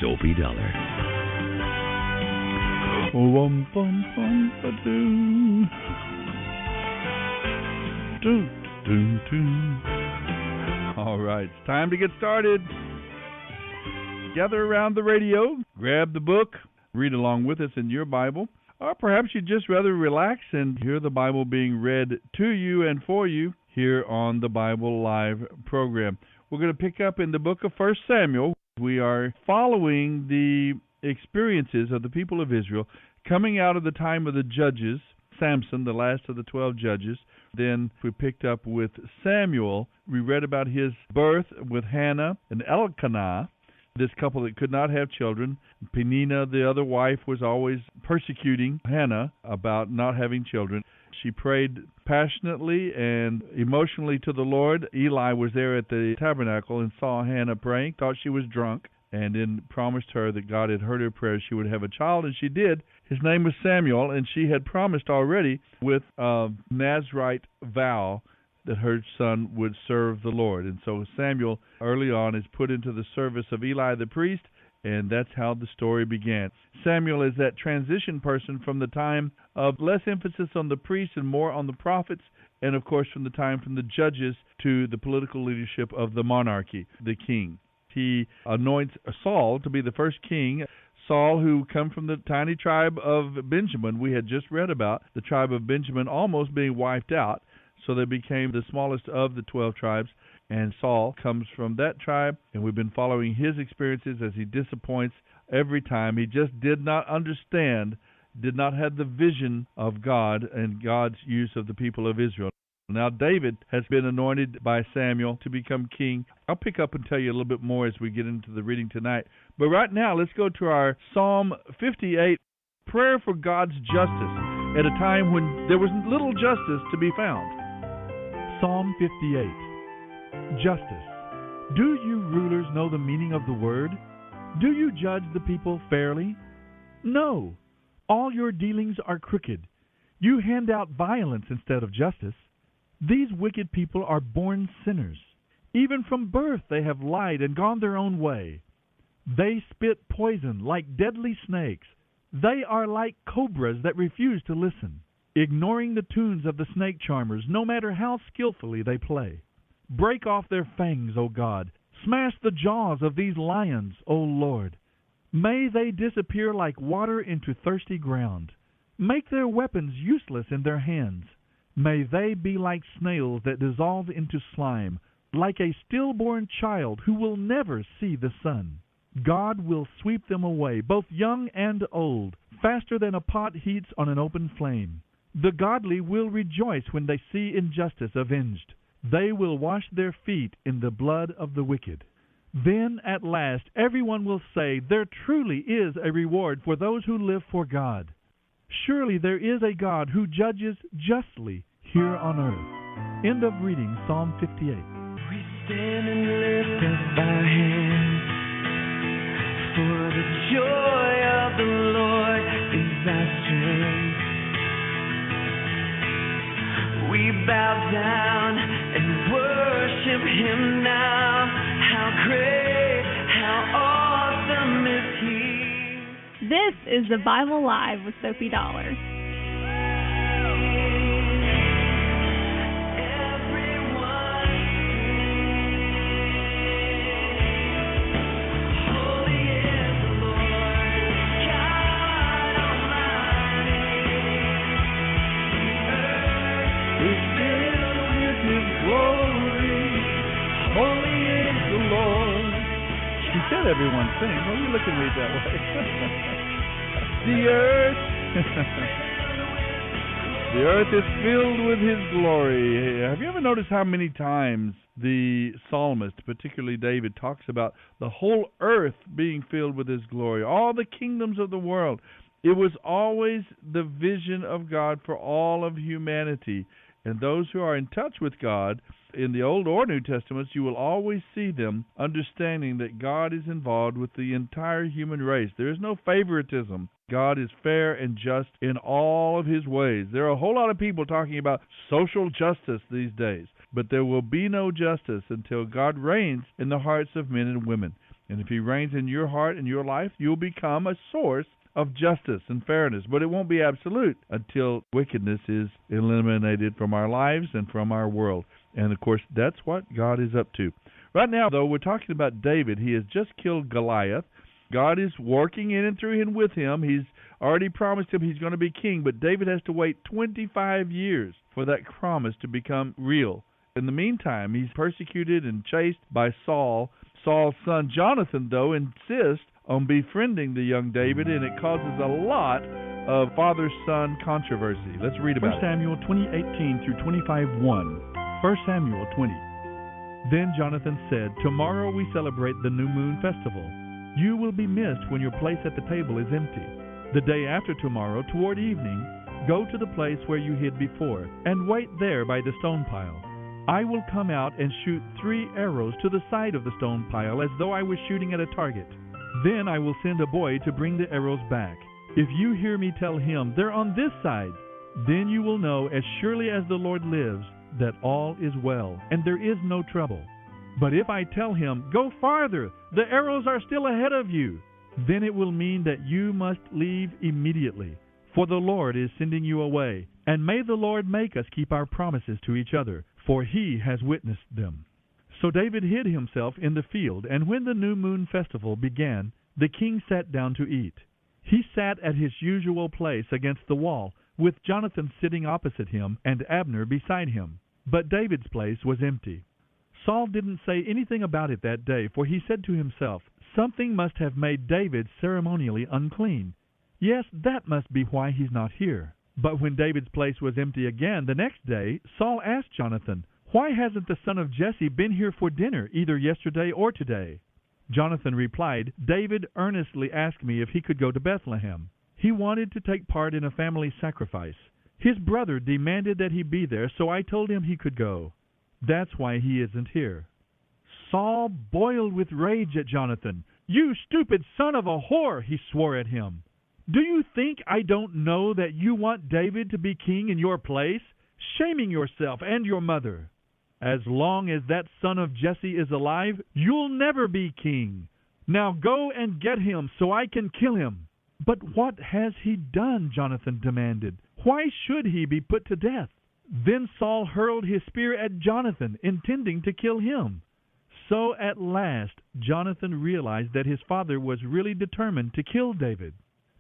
Soapy Dollar. Wum bum bum ba doo. Doo doo doo. All right, it's time to get started. Gather around the radio, grab the book, read along with us in your Bible, or perhaps you'd just rather relax and hear the Bible being read to you and for you here on the Bible Live program. We're going to pick up in the book of 1 Samuel. We are following the experiences of the people of Israel coming out of the time of the judges, Samson, the last of the 12 judges. Then we picked up with Samuel. We read about his birth with Hannah and Elkanah, this couple that could not have children. Peninnah, the other wife, was always persecuting Hannah about not having children. She prayed passionately and emotionally to the Lord. Eli was there at the tabernacle and saw Hannah praying, thought she was drunk, and then promised her that God had heard her prayer. She would have a child, and she did. His name was Samuel, and she had promised already with a Nazirite vow that her son would serve the Lord. And so Samuel, early on, is put into the service of Eli the priest, and that's how the story began. Samuel is that transition person from the time of less emphasis on the priests and more on the prophets, and of course from the time from the judges to the political leadership of the monarchy, the king. He anoints Saul to be the first king. Saul, who come from the tiny tribe of Benjamin, we had just read about the tribe of Benjamin almost being wiped out, so they became the smallest of the 12 tribes, and Saul comes from that tribe, and we've been following his experiences as he disappoints every time. He just did not understand, did not have the vision of God and God's use of the people of Israel. Now David has been anointed by Samuel to become king. I'll pick up and tell you a little bit more as we get into the reading tonight. But right now, let's go to our Psalm 58, prayer for God's justice at a time when there was little justice to be found. Psalm 58, Justice. Do you rulers know the meaning of the word? Do you judge the people fairly? No. All your dealings are crooked. You hand out violence instead of justice. These wicked people are born sinners. Even from birth they have lied and gone their own way. They spit poison like deadly snakes. They are like cobras that refuse to listen, ignoring the tunes of the snake charmers, no matter how skillfully they play. Break off their fangs, O God. Smash the jaws of these lions, O Lord. May they disappear like water into thirsty ground. Make their weapons useless in their hands. May they be like snails that dissolve into slime, like a stillborn child who will never see the sun. God will sweep them away, both young and old, faster than a pot heats on an open flame. The godly will rejoice when they see injustice avenged. They will wash their feet in the blood of the wicked. Then, at last, everyone will say, there truly is a reward for those who live for God. Surely there is a God who judges justly here on earth. End of reading Psalm 58. We stand and lift up our hands, for the joy of the Lord is our strength. We bow down and worship Him now. How great, how awesome is He. This is the Bible Live with Soapy Dollar. Everyone sing. Well, you look at me that way. The earth is filled with His glory. Have you ever noticed how many times the psalmist, particularly David, talks about the whole earth being filled with His glory, all the kingdoms of the world? It was always the vision of God for all of humanity. And those who are in touch with God, in the Old or New Testaments, you will always see them understanding that God is involved with the entire human race. There is no favoritism. God is fair and just in all of His ways. There are a whole lot of people talking about social justice these days, but there will be no justice until God reigns in the hearts of men and women. And if he reigns in your heart and your life, you'll become a source of justice and fairness. But it won't be absolute until wickedness is eliminated from our lives and from our world. And, of course, that's what God is up to. Right now, though, we're talking about David. He has just killed Goliath. God is working in and through him with him. He's already promised him he's going to be king, but David has to wait 25 years for that promise to become real. In the meantime, he's persecuted and chased by Saul. Saul's son Jonathan, though, insists on befriending the young David, and it causes a lot of father-son controversy. Let's read about 1 Samuel 20:18 through 25:1. 1 Samuel 20. Then Jonathan said, "Tomorrow we celebrate the new moon festival. You will be missed when your place at the table is empty. The day after tomorrow, toward evening, go to the place where you hid before, and wait there by the stone pile. I will come out and shoot 3 arrows to the side of the stone pile, as though I was shooting at a target. Then I will send a boy to bring the arrows back. If you hear me tell him, 'They're on this side,' then you will know, as surely as the Lord lives, that all is well, and there is no trouble. But if I tell him, 'Go farther, the arrows are still ahead of you,' then it will mean that you must leave immediately, for the Lord is sending you away. And may the Lord make us keep our promises to each other, for he has witnessed them." So David hid himself in the field, and when the new moon festival began, the king sat down to eat. He sat at his usual place against the wall, with Jonathan sitting opposite him and Abner beside him. But David's place was empty. Saul didn't say anything about it that day, for he said to himself, "Something must have made David ceremonially unclean. Yes, that must be why he's not here." But when David's place was empty again the next day, Saul asked Jonathan, "Why hasn't the son of Jesse been here for dinner, either yesterday or today?" Jonathan replied, "David earnestly asked me if he could go to Bethlehem. He wanted to take part in a family sacrifice. His brother demanded that he be there, so I told him he could go. That's why he isn't here." Saul boiled with rage at Jonathan. "You stupid son of a whore," he swore at him. "Do you think I don't know that you want David to be king in your place? Shaming yourself and your mother. As long as that son of Jesse is alive, you'll never be king. Now go and get him so I can kill him." "But what has he done?" Jonathan demanded. "Why should he be put to death?" Then Saul hurled his spear at Jonathan, intending to kill him. So at last Jonathan realized that his father was really determined to kill David.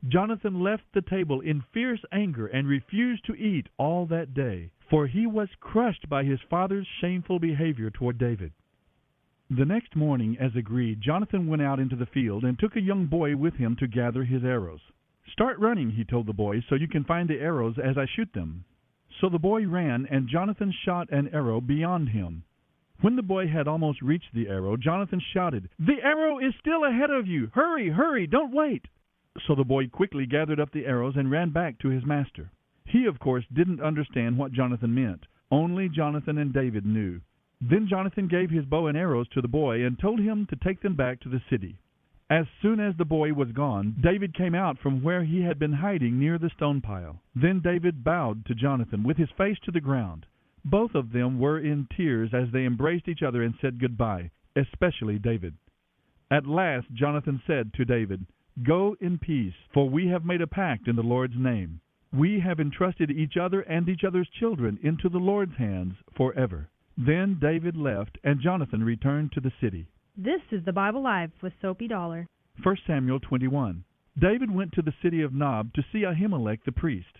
Jonathan left the table in fierce anger and refused to eat all that day, for he was crushed by his father's shameful behavior toward David. The next morning, as agreed, Jonathan went out into the field and took a young boy with him to gather his arrows. "Start running," he told the boy, "so you can find the arrows as I shoot them." So the boy ran, and Jonathan shot an arrow beyond him. When the boy had almost reached the arrow, Jonathan shouted, "The arrow is still ahead of you! Hurry, hurry, don't wait!" So the boy quickly gathered up the arrows and ran back to his master. He, of course, didn't understand what Jonathan meant. Only Jonathan and David knew. Then Jonathan gave his bow and arrows to the boy and told him to take them back to the city. As soon as the boy was gone, David came out from where he had been hiding near the stone pile. Then David bowed to Jonathan with his face to the ground. Both of them were in tears as they embraced each other and said goodbye, especially David. At last Jonathan said to David, "Go in peace, for we have made a pact in the Lord's name. We have entrusted each other and each other's children into the Lord's hands forever." Then David left, and Jonathan returned to the city. This is the Bible Live with Soapy Dollar. 1 Samuel 21. David went to the city of Nob to see Ahimelech the priest.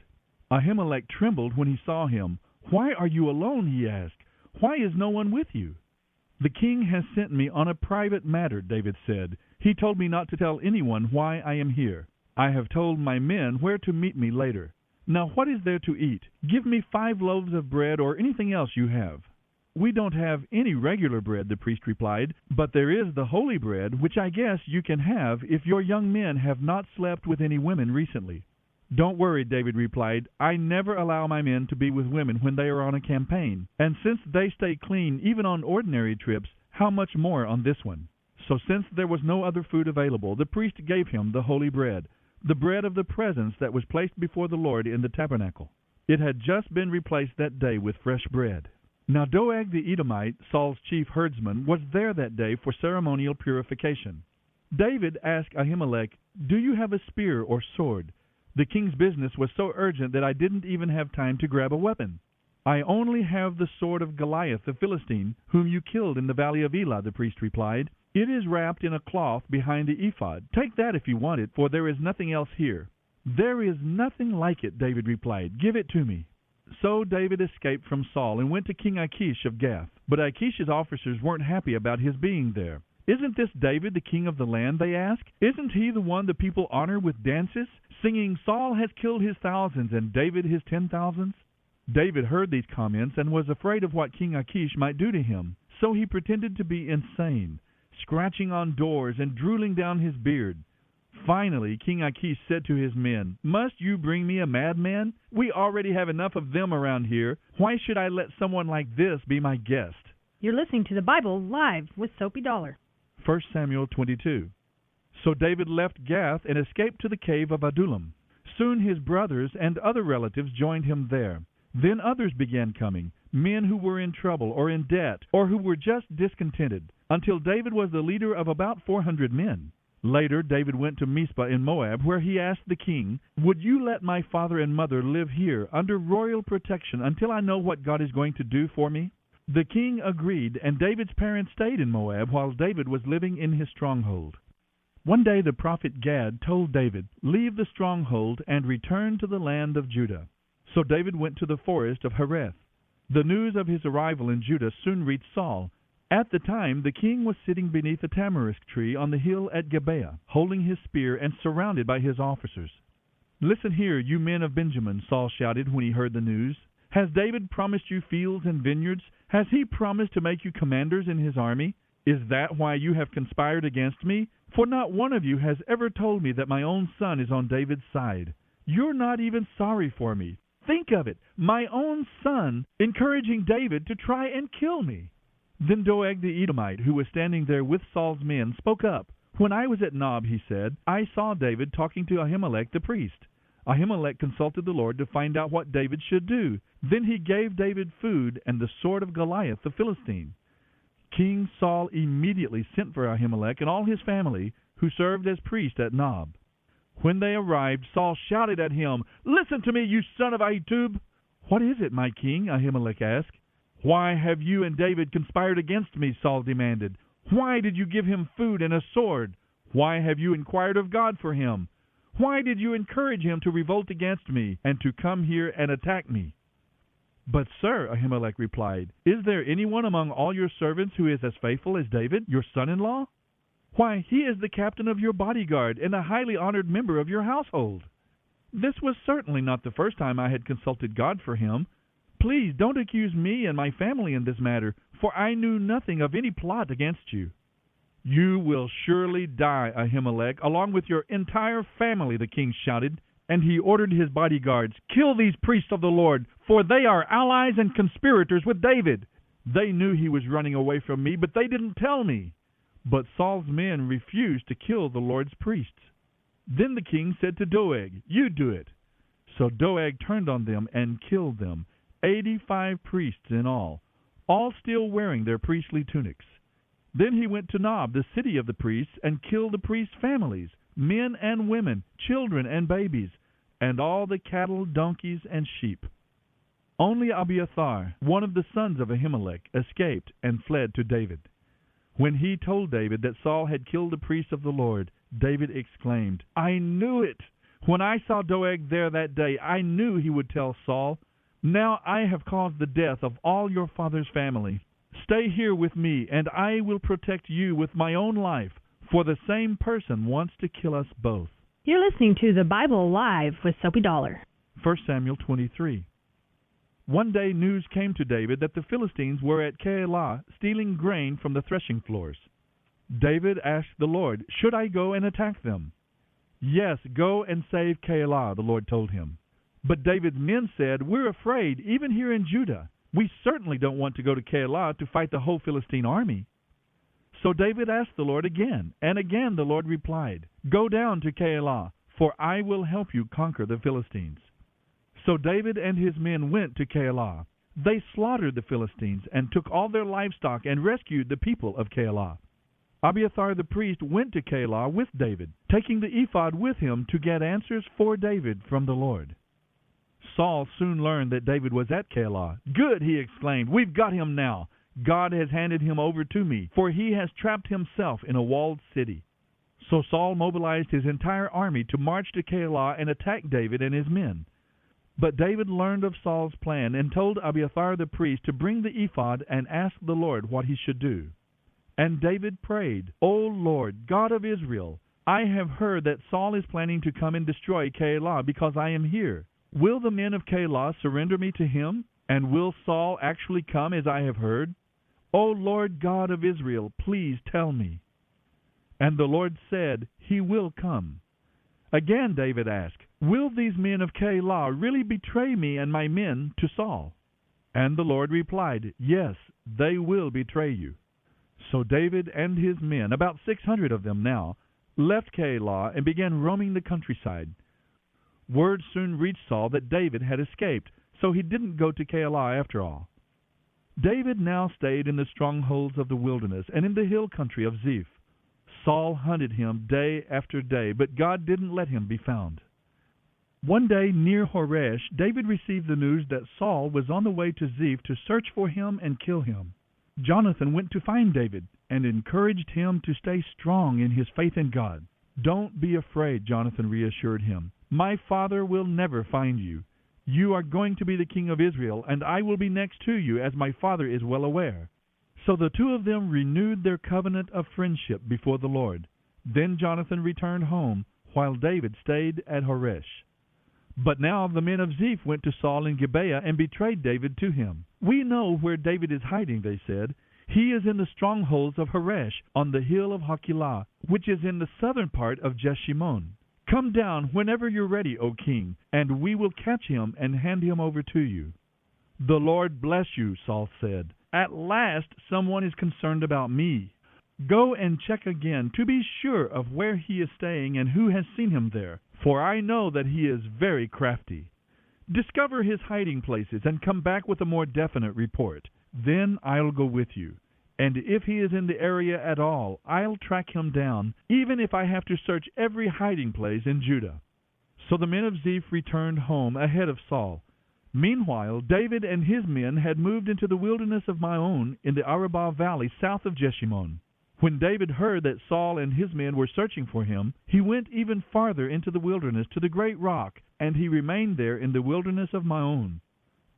Ahimelech trembled when he saw him. "Why are you alone?" he asked. "Why is no one with you?" "The king has sent me on a private matter," David said. "He told me not to tell anyone why I am here. I have told my men where to meet me later. Now what is there to eat? Give me 5 loaves of bread or anything else you have." "We don't have any regular bread," the priest replied, "but there is the holy bread, which I guess you can have if your young men have not slept with any women recently." "Don't worry," David replied. "I never allow my men to be with women when they are on a campaign, and since they stay clean even on ordinary trips, how much more on this one?" So since there was no other food available, the priest gave him the holy bread, the bread of the presence that was placed before the Lord in the tabernacle. It had just been replaced that day with fresh bread. Now Doeg the Edomite, Saul's chief herdsman, was there that day for ceremonial purification. David asked Ahimelech, "Do you have a spear or sword?" The king's business was so urgent that I didn't even have time to grab a weapon. "I only have the sword of Goliath the Philistine, whom you killed in the valley of Elah," the priest replied. "It is wrapped in a cloth behind the ephod. Take that if you want it, for there is nothing else here." "There is nothing like it," David replied. "Give it to me." So David escaped from Saul and went to King Achish of Gath. But Achish's officers weren't happy about his being there. "Isn't this David, the king of the land?" they asked. "Isn't he the one the people honor with dances, singing, 'Saul has killed his thousands and David his 10,000s'?" David heard these comments and was afraid of what King Achish might do to him. So he pretended to be insane, scratching on doors and drooling down his beard. Finally, King Achish said to his men, "Must you bring me a madman? We already have enough of them around here. Why should I let someone like this be my guest?" You're listening to the Bible Live with Soapy Dollar. 1 Samuel 22. So David left Gath and escaped to the cave of Adullam. Soon his brothers and other relatives joined him there. Then others began coming, men who were in trouble or in debt or who were just discontented, until David was the leader of about 400 men. Later, David went to Mizpah in Moab, where he asked the king, "Would you let my father and mother live here under royal protection until I know what God is going to do for me?" The king agreed, and David's parents stayed in Moab while David was living in his stronghold. One day the prophet Gad told David, "Leave the stronghold and return to the land of Judah." So David went to the forest of Hereth. The news of his arrival in Judah soon reached Saul. At the time, the king was sitting beneath a tamarisk tree on the hill at Gibeah, holding his spear and surrounded by his officers. "Listen here, you men of Benjamin," Saul shouted when he heard the news. "Has David promised you fields and vineyards? Has he promised to make you commanders in his army? Is that why you have conspired against me? For not one of you has ever told me that my own son is on David's side. You're not even sorry for me. Think of it, my own son encouraging David to try and kill me." Then Doeg the Edomite, who was standing there with Saul's men, spoke up. "When I was at Nob," he said, "I saw David talking to Ahimelech the priest. Ahimelech consulted the Lord to find out what David should do. Then he gave David food and the sword of Goliath the Philistine." King Saul immediately sent for Ahimelech and all his family, who served as priests at Nob. When they arrived, Saul shouted at him, "Listen to me, you son of Ahitub!" "What is it, my king?" Ahimelech asked. "Why have you and David conspired against me?" Saul demanded. "Why did you give him food and a sword? Why have you inquired of God for him? Why did you encourage him to revolt against me and to come here and attack me?" "But, sir," Ahimelech replied, "is there anyone among all your servants who is as faithful as David, your son-in-law? Why, he is the captain of your bodyguard and a highly honored member of your household." This was certainly not the first time I had consulted God for him. Please don't accuse me and my family in this matter, for I knew nothing of any plot against you." "You will surely die, Ahimelech, along with your entire family," the king shouted, and he ordered his bodyguards, "Kill these priests of the Lord, for they are allies and conspirators with David. They knew he was running away from me, but they didn't tell me." But Saul's men refused to kill the Lord's priests. Then the king said to Doeg, "You do it." So Doeg turned on them and killed them, 85 priests in all still wearing their priestly tunics. Then he went to Nob, the city of the priests, and killed the priests' families, men and women, children and babies, and all the cattle, donkeys, and sheep. Only Abiathar, one of the sons of Ahimelech, escaped and fled to David. When he told David that Saul had killed the priests of the Lord, David exclaimed, "I knew it! When I saw Doeg there that day, I knew he would tell Saul. Now I have caused the death of all your father's family. Stay here with me, and I will protect you with my own life, for the same person wants to kill us both." You're listening to the Bible Live with Soapy Dollar. 1 Samuel 23. One day news came to David that the Philistines were at Keilah stealing grain from the threshing floors. David asked the Lord, "Should I go and attack them?" "Yes, go and save Keilah," the Lord told him. But David's men said, "We're afraid, even here in Judah. We certainly don't want to go to Keilah to fight the whole Philistine army." So David asked the Lord again, and again the Lord replied, "Go down to Keilah, for I will help you conquer the Philistines." So David and his men went to Keilah. They slaughtered the Philistines and took all their livestock and rescued the people of Keilah. Abiathar the priest went to Keilah with David, taking the ephod with him to get answers for David from the Lord. Saul soon learned that David was at Keilah. "Good," he exclaimed, "we've got him now. God has handed him over to me, for he has trapped himself in a walled city." So Saul mobilized his entire army to march to Keilah and attack David and his men. But David learned of Saul's plan and told Abiathar the priest to bring the ephod and ask the Lord what he should do. And David prayed, "O Lord, God of Israel, I have heard that Saul is planning to come and destroy Keilah because I am here. Will the men of Keilah surrender me to him? And will Saul actually come as I have heard? O Lord God of Israel, please tell me." And the Lord said, "He will come." Again David asked, "Will these men of Keilah really betray me and my men to Saul?" And the Lord replied, "Yes, they will betray you." So David and his men, about 600 of them now, left Keilah and began roaming the countryside. Word soon reached Saul that David had escaped, so he didn't go to Keilah after all. David now stayed in the strongholds of the wilderness and in the hill country of Ziph. Saul hunted him day after day, but God didn't let him be found. One day near Horesh, David received the news that Saul was on the way to Ziph to search for him and kill him. Jonathan went to find David and encouraged him to stay strong in his faith in God. "Don't be afraid," Jonathan reassured him. "My father will never find you. You are going to be the king of Israel, and I will be next to you, as my father is well aware." So the two of them renewed their covenant of friendship before the Lord. Then Jonathan returned home, while David stayed at Horesh. But now the men of Ziph went to Saul in Gibeah and betrayed David to him. "We know where David is hiding," they said. "He is in the strongholds of Horesh on the hill of Hakilah, which is in the southern part of Jeshimon. Come down whenever you're ready, O king, and we will catch him and hand him over to you." "The Lord bless you," Saul said. "At last someone is concerned about me. Go and check again to be sure of where he is staying and who has seen him there, for I know that he is very crafty. Discover his hiding places and come back with a more definite report. Then I'll go with you. And if he is in the area at all, I'll track him down, even if I have to search every hiding place in Judah." So the men of Ziph returned home ahead of Saul. Meanwhile, David and his men had moved into the wilderness of Maon in the Arabah valley south of Jeshimon. When David heard that Saul and his men were searching for him, he went even farther into the wilderness to the great rock, and he remained there in the wilderness of Maon.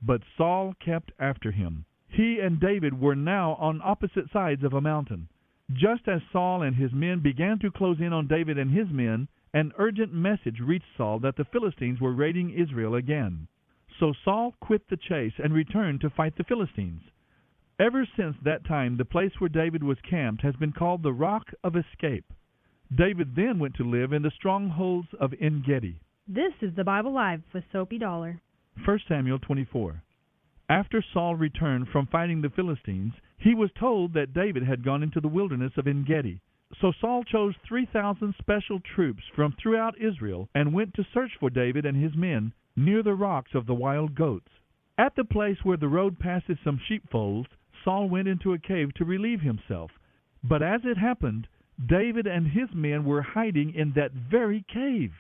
But Saul kept after him. He and David were now on opposite sides of a mountain. Just as Saul and his men began to close in on David and his men, an urgent message reached Saul that the Philistines were raiding Israel again. So Saul quit the chase and returned to fight the Philistines. Ever since that time, the place where David was camped has been called the Rock of Escape. David then went to live in the strongholds of En-Gedi. This is the Bible Live with Soapy Dollar. 1 Samuel 24. After Saul returned from fighting the Philistines, he was told that David had gone into the wilderness of En-Gedi. So Saul chose 3,000 special troops from throughout Israel and went to search for David and his men near the rocks of the wild goats. At the place where the road passes some sheepfolds, Saul went into a cave to relieve himself. But as it happened, David and his men were hiding in that very cave.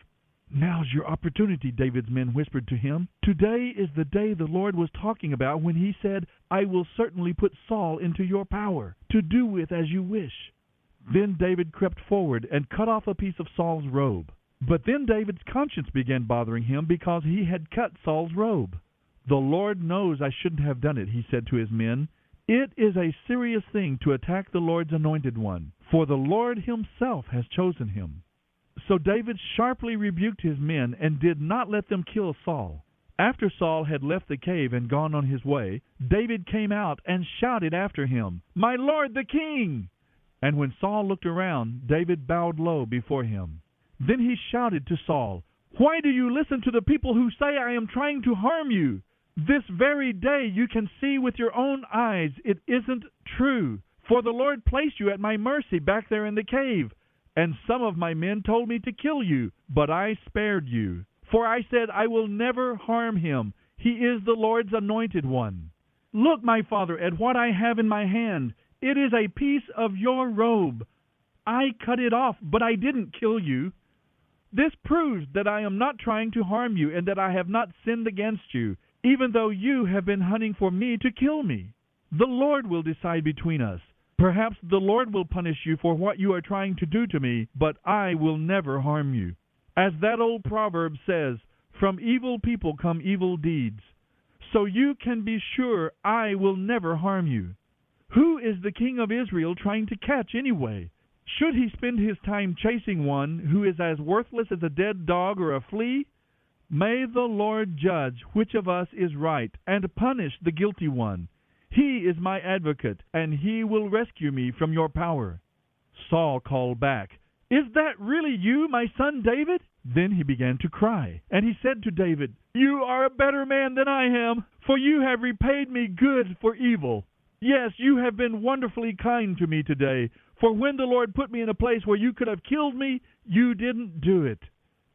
"Now's your opportunity," David's men whispered to him. "Today is the day the Lord was talking about when he said, 'I will certainly put Saul into your power, to do with as you wish.'" Then David crept forward and cut off a piece of Saul's robe. But then David's conscience began bothering him because he had cut Saul's robe. "The Lord knows I shouldn't have done it," he said to his men. "It is a serious thing to attack the Lord's anointed one, for the Lord himself has chosen him." So David sharply rebuked his men and did not let them kill Saul. After Saul had left the cave and gone on his way, David came out and shouted after him, "My lord the king!" And when Saul looked around, David bowed low before him. Then he shouted to Saul, "Why do you listen to the people who say I am trying to harm you? This very day you can see with your own eyes it isn't true. For the Lord placed you at my mercy back there in the cave. And some of my men told me to kill you, but I spared you. For I said, I will never harm him. He is the Lord's anointed one. Look, my father, at what I have in my hand. It is a piece of your robe. I cut it off, but I didn't kill you. This proves that I am not trying to harm you and that I have not sinned against you, even though you have been hunting for me to kill me. The Lord will decide between us. Perhaps the Lord will punish you for what you are trying to do to me, but I will never harm you. As that old proverb says, from evil people come evil deeds. So you can be sure I will never harm you. Who is the king of Israel trying to catch anyway? Should he spend his time chasing one who is as worthless as a dead dog or a flea? May the Lord judge which of us is right and punish the guilty one. He is my advocate, and he will rescue me from your power. Saul called back, Is that really you, my son David? Then he began to cry, and he said to David, You are a better man than I am, for you have repaid me good for evil. Yes, you have been wonderfully kind to me today, for when the Lord put me in a place where you could have killed me, you didn't do it.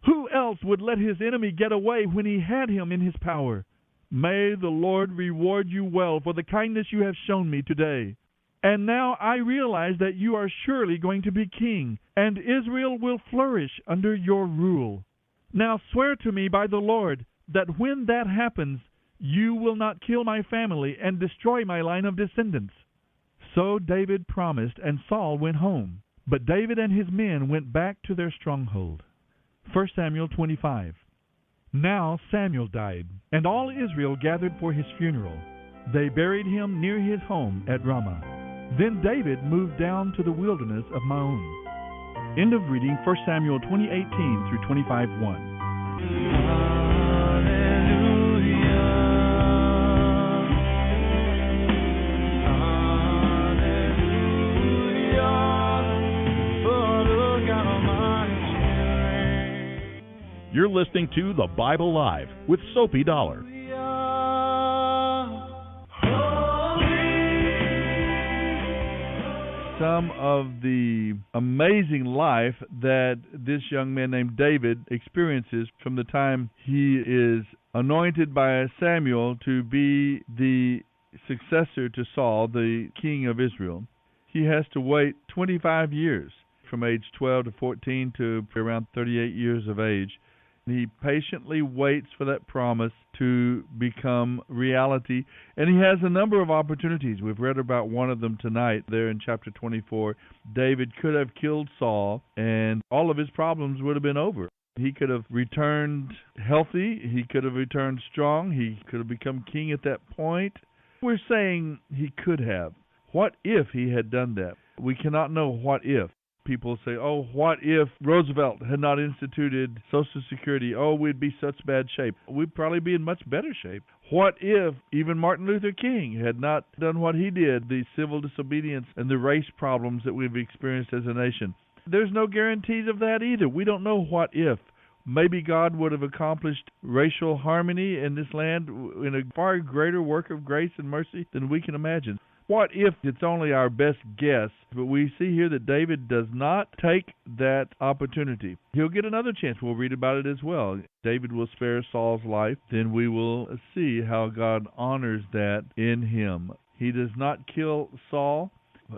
Who else would let his enemy get away when he had him in his power? May the Lord reward you well for the kindness you have shown me today. And now I realize that you are surely going to be king, and Israel will flourish under your rule. Now swear to me by the Lord that when that happens, you will not kill my family and destroy my line of descendants. So David promised, and Saul went home. But David and his men went back to their stronghold. 1 Samuel 25. Now Samuel died, and all Israel gathered for his funeral. They buried him near his home at Ramah. Then David moved down to the wilderness of Maon. End of reading 1 Samuel 20:18 through 25:1. You're listening to The Bible Live with Soapy Dollar. Some of the amazing life that this young man named David experiences from the time he is anointed by Samuel to be the successor to Saul, the king of Israel. He has to wait 25 years, from age 12 to 14 to around 38 years of age. He patiently waits for that promise to become reality, and he has a number of opportunities. We've read about one of them tonight there in chapter 24. David could have killed Saul, and all of his problems would have been over. He could have returned healthy. He could have returned strong. He could have become king at that point. We're saying he could have. What if he had done that? We cannot know what if. People say, oh, what if Roosevelt had not instituted Social Security? Oh, we'd be such bad shape. We'd probably be in much better shape. What if even Martin Luther King had not done what he did, the civil disobedience and the race problems that we've experienced as a nation? There's no guarantees of that either. We don't know what if. Maybe God would have accomplished racial harmony in this land in a far greater work of grace and mercy than we can imagine. What if it's only our best guess? But we see here that David does not take that opportunity. He'll get another chance. We'll read about it as well. David will spare Saul's life. Then we will see how God honors that in him. He does not kill Saul.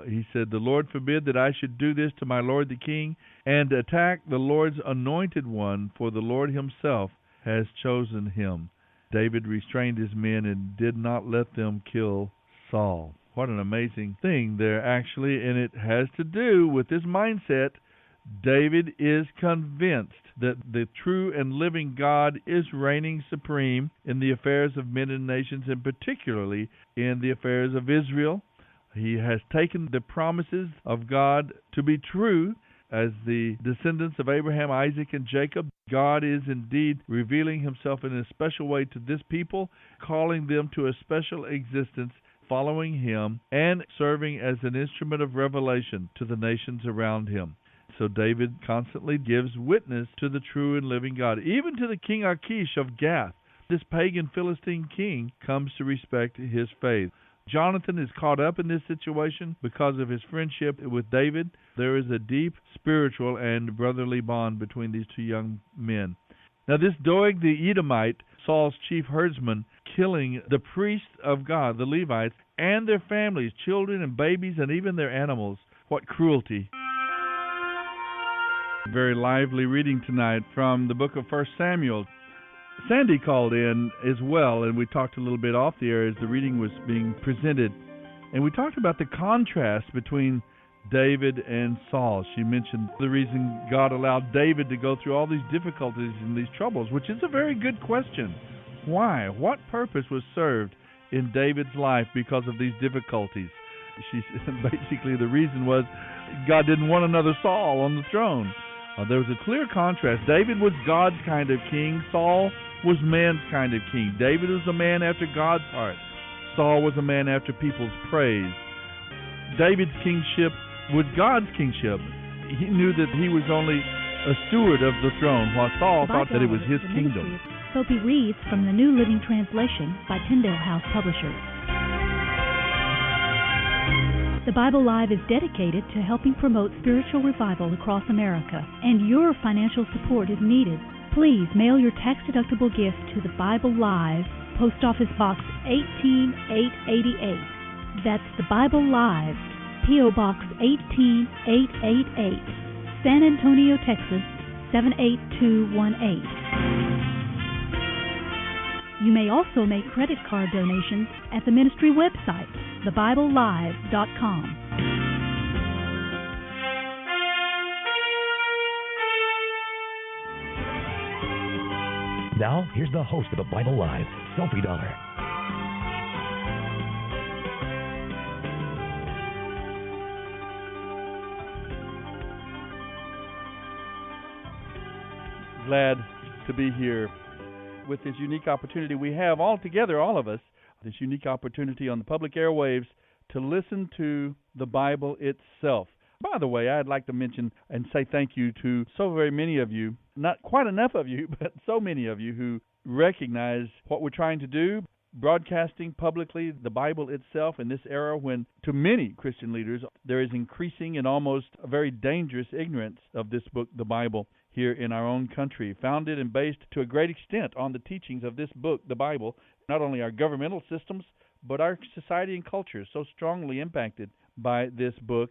He said, the Lord forbid that I should do this to my lord the king and attack the Lord's anointed one, for the Lord himself has chosen him. David restrained his men and did not let them kill Saul. What an amazing thing there, actually, and it has to do with this mindset. David is convinced that the true and living God is reigning supreme in the affairs of men and nations, and particularly in the affairs of Israel. He has taken the promises of God to be true. As the descendants of Abraham, Isaac, and Jacob, God is indeed revealing himself in a special way to this people, calling them to a special existence, following him, and serving as an instrument of revelation to the nations around him. So David constantly gives witness to the true and living God. Even to the king Achish of Gath, this pagan Philistine king comes to respect his faith. Jonathan is caught up in this situation because of his friendship with David. There is a deep spiritual and brotherly bond between these two young men. Now this Doeg the Edomite, Saul's chief herdsman, killing the priests of God, the Levites, and their families, children and babies, and even their animals. What cruelty. Very lively reading tonight from the book of 1 Samuel. Sandy called in as well, and we talked a little bit off the air as the reading was being presented. And we talked about the contrast between David and Saul. She mentioned the reason God allowed David to go through all these difficulties and these troubles, which is a very good question. Why? What purpose was served in David's life because of these difficulties? She said basically the reason was God didn't want another Saul on the throne. There was a clear contrast. David was God's kind of king. Saul was man's kind of king. David was a man after God's heart. Saul was a man after people's praise. David's kingship was God's kingship. He knew that he was only a steward of the throne, while Saul thought that it was his kingdom. Soapy reads from the New Living Translation by Tyndale House Publishers. The Bible Live is dedicated to helping promote spiritual revival across America, and your financial support is needed. Please mail your tax-deductible gift to the Bible Live, Post Office Box 18888. That's the Bible Live, P.O. Box 18888, San Antonio, Texas 78218. You may also make credit card donations at the ministry website, thebiblelive.com. Now, here's the host of the Bible Live, Soapy Dollar. Glad to be here with this unique opportunity we have all together, all of us, this unique opportunity on the public airwaves to listen to the Bible itself. By the way, I'd like to mention and say thank you to so very many of you, not quite enough of you, but so many of you who recognize what we're trying to do, broadcasting publicly the Bible itself in this era when, to many Christian leaders, there is increasing and almost a very dangerous ignorance of this book, the Bible, here in our own country, founded and based to a great extent on the teachings of this book, the Bible. Not only our governmental systems, but our society and culture is so strongly impacted by this book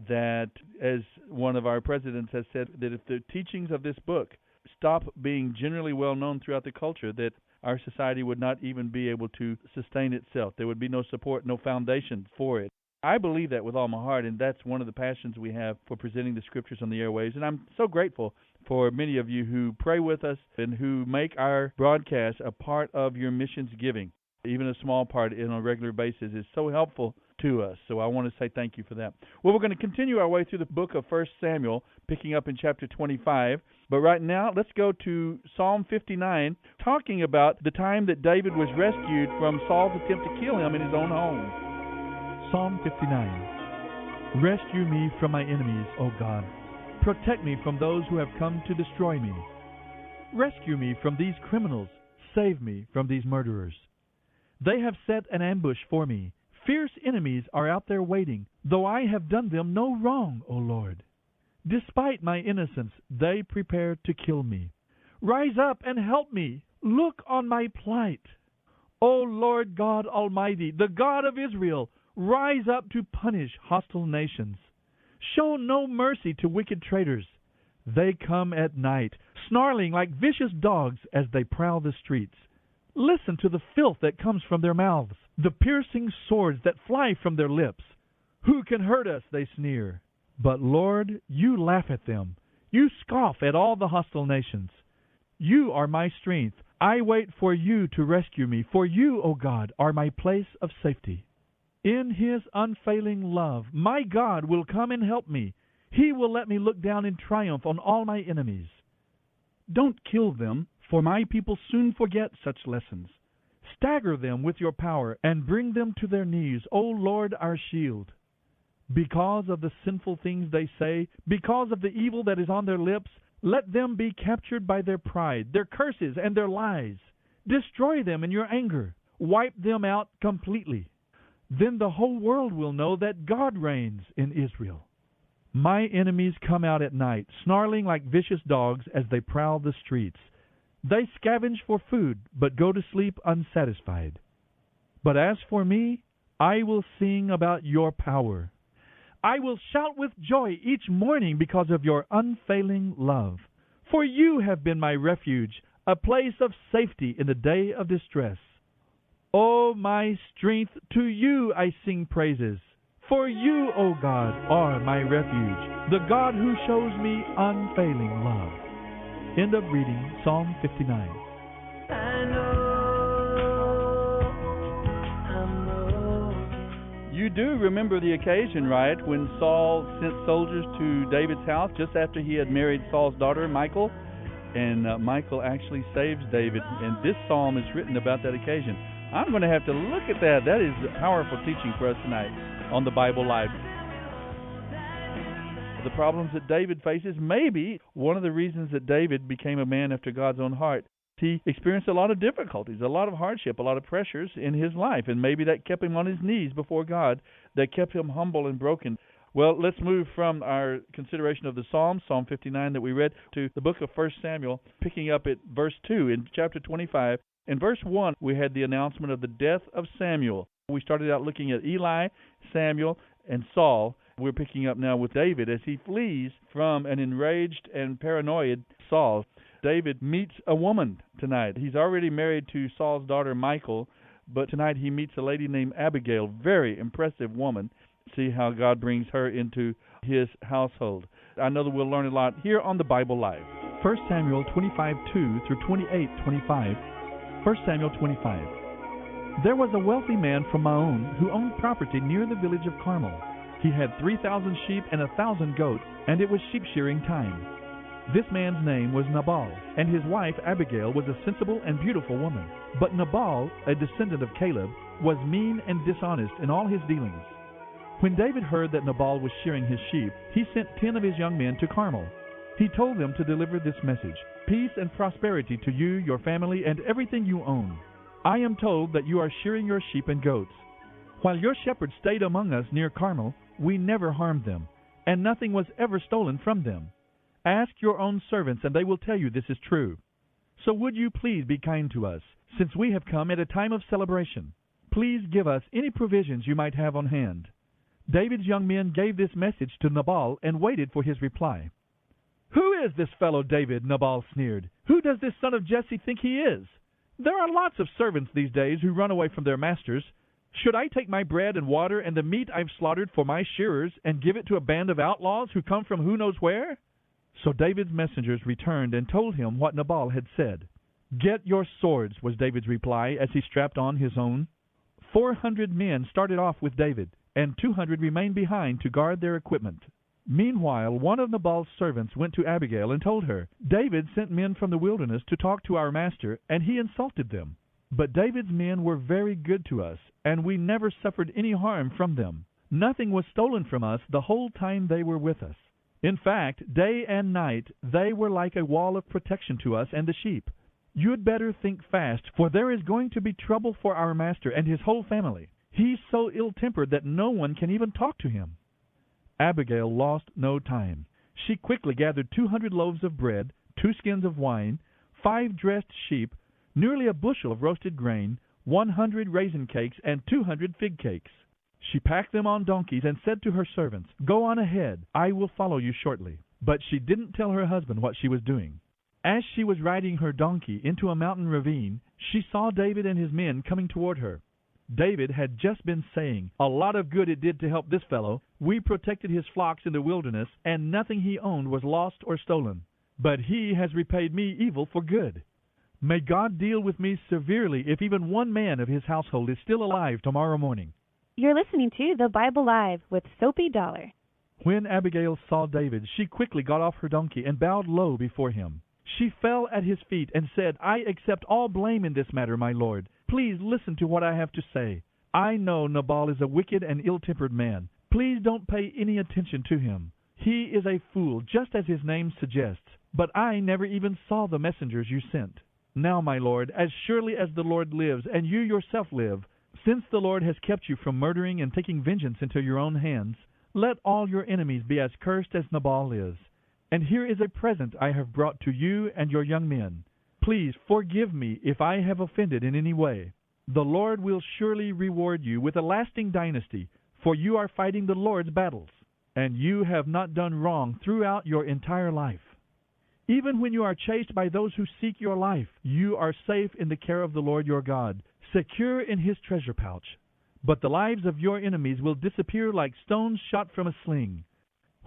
that, as one of our presidents has said, that if the teachings of this book stop being generally well known throughout the culture, that our society would not even be able to sustain itself. There would be no support, no foundation for it. I believe that with all my heart, and that's one of the passions we have for presenting the Scriptures on the airwaves. And I'm so grateful for many of you who pray with us and who make our broadcast a part of your missions giving. Even a small part on a regular basis is so helpful to us. So I want to say thank you for that. Well, we're going to continue our way through the book of 1 Samuel, picking up in chapter 25. But right now, let's go to Psalm 59, talking about the time that David was rescued from Saul's attempt to kill him in his own home. Psalm 59. Rescue me from my enemies, O God. Protect me from those who have come to destroy me. Rescue me from these criminals. Save me from these murderers. They have set an ambush for me. Fierce enemies are out there waiting, though I have done them no wrong, O Lord. Despite my innocence, they prepare to kill me. Rise up and help me. Look on my plight. O Lord God Almighty, the God of Israel, rise up to punish hostile nations. Show no mercy to wicked traitors. They come at night, snarling like vicious dogs as they prowl the streets. Listen to the filth that comes from their mouths, the piercing swords that fly from their lips. Who can hurt us, they sneer. But Lord, you laugh at them. You scoff at all the hostile nations. You are my strength. I wait for you to rescue me, for you, O God, are my place of safety. In his unfailing love, my God will come and help me. He will let me look down in triumph on all my enemies. Don't kill them, for my people soon forget such lessons. Stagger them with your power and bring them to their knees, O Lord, our shield. Because of the sinful things they say, because of the evil that is on their lips, let them be captured by their pride, their curses, and their lies. Destroy them in your anger. Wipe them out completely. Then the whole world will know that God reigns in Israel. My enemies come out at night, snarling like vicious dogs as they prowl the streets. They scavenge for food, but go to sleep unsatisfied. But as for me, I will sing about your power. I will shout with joy each morning because of your unfailing love. For you have been my refuge, a place of safety in the day of distress. O my strength, to you I sing praises. For you, O God, are my refuge, the God who shows me unfailing love. End of reading Psalm 59. I know. You do remember the occasion, right, when Saul sent soldiers to David's house just after he had married Saul's daughter, Michal? And Michal actually saves David, and this psalm is written about that occasion. I'm going to have to look at that. That is powerful teaching for us tonight on the Bible Live. The problems that David faces, maybe one of the reasons that David became a man after God's own heart. He experienced a lot of difficulties, a lot of hardship, a lot of pressures in his life, and maybe that kept him on his knees before God, that kept him humble and broken. Well, let's move from our consideration of the Psalm, Psalm 59 that we read, to the book of 1 Samuel, picking up at verse 2 in chapter 25. In verse 1, we had the announcement of the death of Samuel. We started out looking at Eli, Samuel, and Saul. We're picking up now with David as he flees from an enraged and paranoid Saul. David meets a woman tonight. He's already married to Saul's daughter Michal, but tonight he meets a lady named Abigail, very impressive woman. See how God brings her into his household. I know that we'll learn a lot here on the Bible Live. 1 Samuel 25:2 through 28:25. 1 Samuel 25. There was a wealthy man from Maon who owned property near the village of Carmel. He had 3,000 sheep and 1,000 goats, and it was sheep shearing time. This man's name was Nabal, and his wife Abigail was a sensible and beautiful woman. But Nabal, a descendant of Caleb, was mean and dishonest in all his dealings. When David heard that Nabal was shearing his sheep, he sent 10 of his young men to Carmel. He told them to deliver this message: "Peace and prosperity to you, your family, and everything you own. I am told that you are shearing your sheep and goats. While your shepherds stayed among us near Carmel, we never harmed them, and nothing was ever stolen from them. Ask your own servants, and they will tell you this is true. So would you please be kind to us, since we have come at a time of celebration? Please give us any provisions you might have on hand." David's young men gave this message to Nabal and waited for his reply. "Who is this fellow David?" Nabal sneered. "Who does this son of Jesse think he is? There are lots of servants these days who run away from their masters. Should I take my bread and water and the meat I've slaughtered for my shearers and give it to a band of outlaws who come from who knows where?" So David's messengers returned and told him what Nabal had said. "Get your swords," was David's reply as he strapped on his own. 400 men started off with David, and 200 remained behind to guard their equipment. Meanwhile, one of Nabal's servants went to Abigail and told her, "David sent men from the wilderness to talk to our master, and he insulted them. But David's men were very good to us, and we never suffered any harm from them. Nothing was stolen from us the whole time they were with us. In fact, day and night they were like a wall of protection to us and the sheep. You'd better think fast, for there is going to be trouble for our master and his whole family. He's so ill-tempered that no one can even talk to him." Abigail lost no time. She quickly gathered 200 loaves of bread, 2 skins of wine, 5 dressed sheep, nearly a bushel of roasted grain, 100 raisin cakes, and 200 fig cakes. She packed them on donkeys and said to her servants, "Go on ahead, I will follow you shortly." But she didn't tell her husband what she was doing. As she was riding her donkey into a mountain ravine, she saw David and his men coming toward her. David had just been saying, "A lot of good it did to help this fellow. We protected his flocks in the wilderness, and nothing he owned was lost or stolen. But he has repaid me evil for good. May God deal with me severely if even one man of his household is still alive tomorrow morning." You're listening to The Bible Live with Soapy Dollar. When Abigail saw David, she quickly got off her donkey and bowed low before him. She fell at his feet and said, "I accept all blame in this matter, my lord. Please listen to what I have to say. I know Nabal is a wicked and ill-tempered man. Please don't pay any attention to him. He is a fool, just as his name suggests. But I never even saw the messengers you sent. Now, my lord, as surely as the Lord lives, and you yourself live, since the Lord has kept you from murdering and taking vengeance into your own hands, let all your enemies be as cursed as Nabal is. And here is a present I have brought to you and your young men. Please forgive me if I have offended in any way. The Lord will surely reward you with a lasting dynasty, for you are fighting the Lord's battles." and you have not done wrong throughout your entire life. Even when you are chased by those who seek your life, you are safe in the care of the Lord your God, secure in His treasure pouch. But the lives of your enemies will disappear like stones shot from a sling.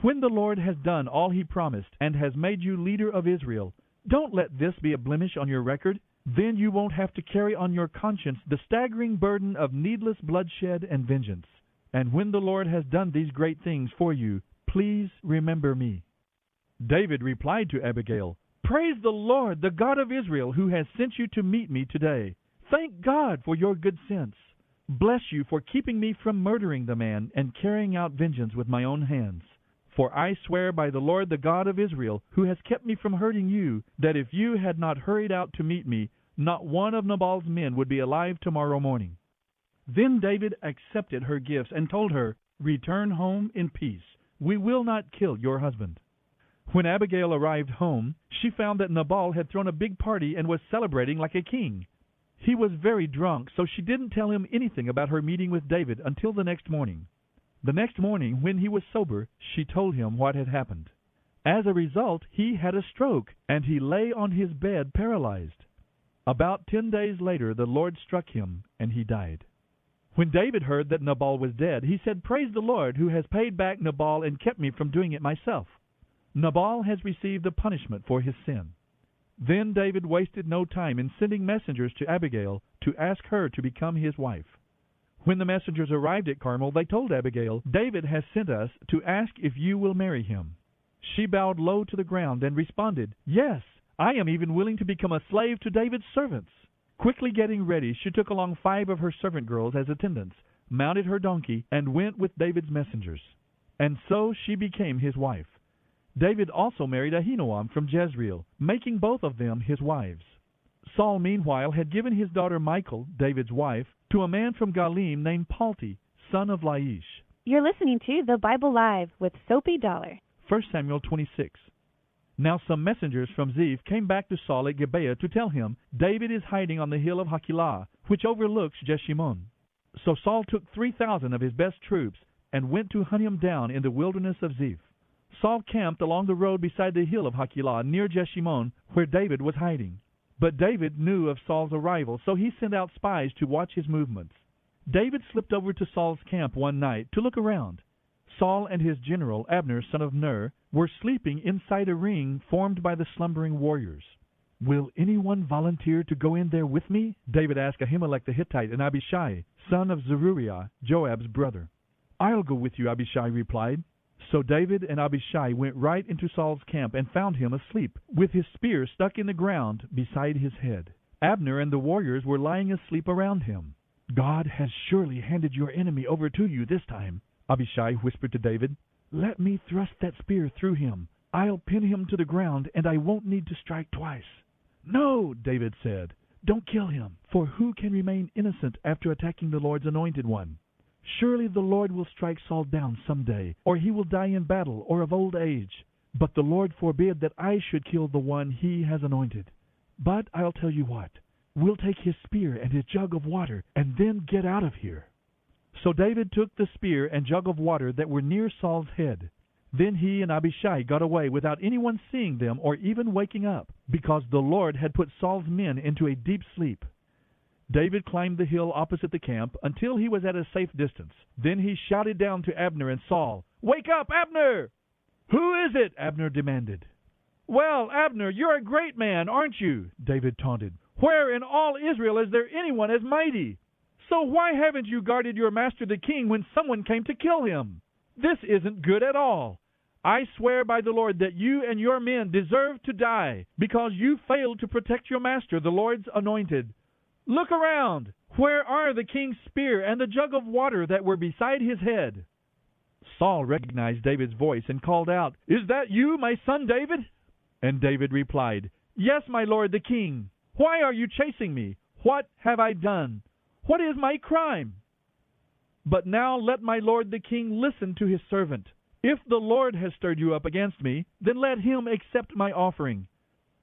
When the Lord has done all He promised and has made you leader of Israel, don't let this be a blemish on your record. Then you won't have to carry on your conscience the staggering burden of needless bloodshed and vengeance. And when the Lord has done these great things for you, please remember me." David replied to Abigail, "Praise the Lord, the God of Israel, who has sent you to meet me today. Thank God for your good sense. Bless you for keeping me from murdering the man and carrying out vengeance with my own hands. For I swear by the Lord, the God of Israel, who has kept me from hurting you, that if you had not hurried out to meet me, not one of Nabal's men would be alive tomorrow morning." Then David accepted her gifts and told her, "Return home in peace. We will not kill your husband." When Abigail arrived home, she found that Nabal had thrown a big party and was celebrating like a king. He was very drunk, so she didn't tell him anything about her meeting with David until the next morning. The next morning, when he was sober, she told him what had happened. As a result, he had a stroke, and he lay on his bed paralyzed. About 10 days later, the Lord struck him, and he died. When David heard that Nabal was dead, he said, "Praise the Lord, who has paid back Nabal and kept me from doing it myself. Nabal has received the punishment for his sin." Then David wasted no time in sending messengers to Abigail to ask her to become his wife. When the messengers arrived at Carmel, they told Abigail, "David has sent us to ask if you will marry him." She bowed low to the ground and responded, "Yes, I am even willing to become a slave to David's servants." Quickly getting ready, she took along 5 of her servant girls as attendants, mounted her donkey, and went with David's messengers. And so she became his wife. David also married Ahinoam from Jezreel, making both of them his wives. Saul, meanwhile, had given his daughter Michal, David's wife, to a man from Galim named Palti, son of Laish. You're listening to The Bible Live with Soapy Dollar. 1 Samuel 26. Now some messengers from Ziph came back to Saul at Gibeah to tell him, "David is hiding on the hill of Hakilah, which overlooks Jeshimon." So Saul took 3,000 of his best troops and went to hunt him down in the wilderness of Ziph. Saul camped along the road beside the hill of Hakilah near Jeshimon, where David was hiding. But David knew of Saul's arrival, so he sent out spies to watch his movements. David slipped over to Saul's camp one night to look around. Saul and his general, Abner, son of Ner, were sleeping inside a ring formed by the slumbering warriors. "Will anyone volunteer to go in there with me?" David asked Ahimelech the Hittite and Abishai, son of Zeruiah, Joab's brother. "I'll go with you," Abishai replied. So David and Abishai went right into Saul's camp and found him asleep, with his spear stuck in the ground beside his head. Abner and the warriors were lying asleep around him. "God has surely handed your enemy over to you this time," Abishai whispered to David. "Let me thrust that spear through him. I'll pin him to the ground, and I won't need to strike twice." "No," David said. "Don't kill him, for who can remain innocent after attacking the Lord's anointed one? Surely the Lord will strike Saul down some day, or he will die in battle or of old age. But the Lord forbid that I should kill the one he has anointed. But I'll tell you what, we'll take his spear and his jug of water, and then get out of here." So David took the spear and jug of water that were near Saul's head. Then he and Abishai got away without anyone seeing them or even waking up, because the Lord had put Saul's men into a deep sleep. David climbed the hill opposite the camp until he was at a safe distance. Then he shouted down to Abner and Saul, "Wake up, Abner!" "Who is it?" Abner demanded. "Well, Abner, you're a great man, aren't you?" David taunted. "Where in all Israel is there anyone as mighty? So why haven't you guarded your master the king when someone came to kill him? This isn't good at all. I swear by the Lord that you and your men deserve to die, because you failed to protect your master, the Lord's anointed. Look around. Where are the king's spear and the jug of water that were beside his head?" Saul recognized David's voice and called out, "Is that you, my son David?" And David replied, "Yes, my lord the king. Why are you chasing me? What have I done? What is my crime? But now let my lord the king listen to his servant. If the Lord has stirred you up against me, then let him accept my offering.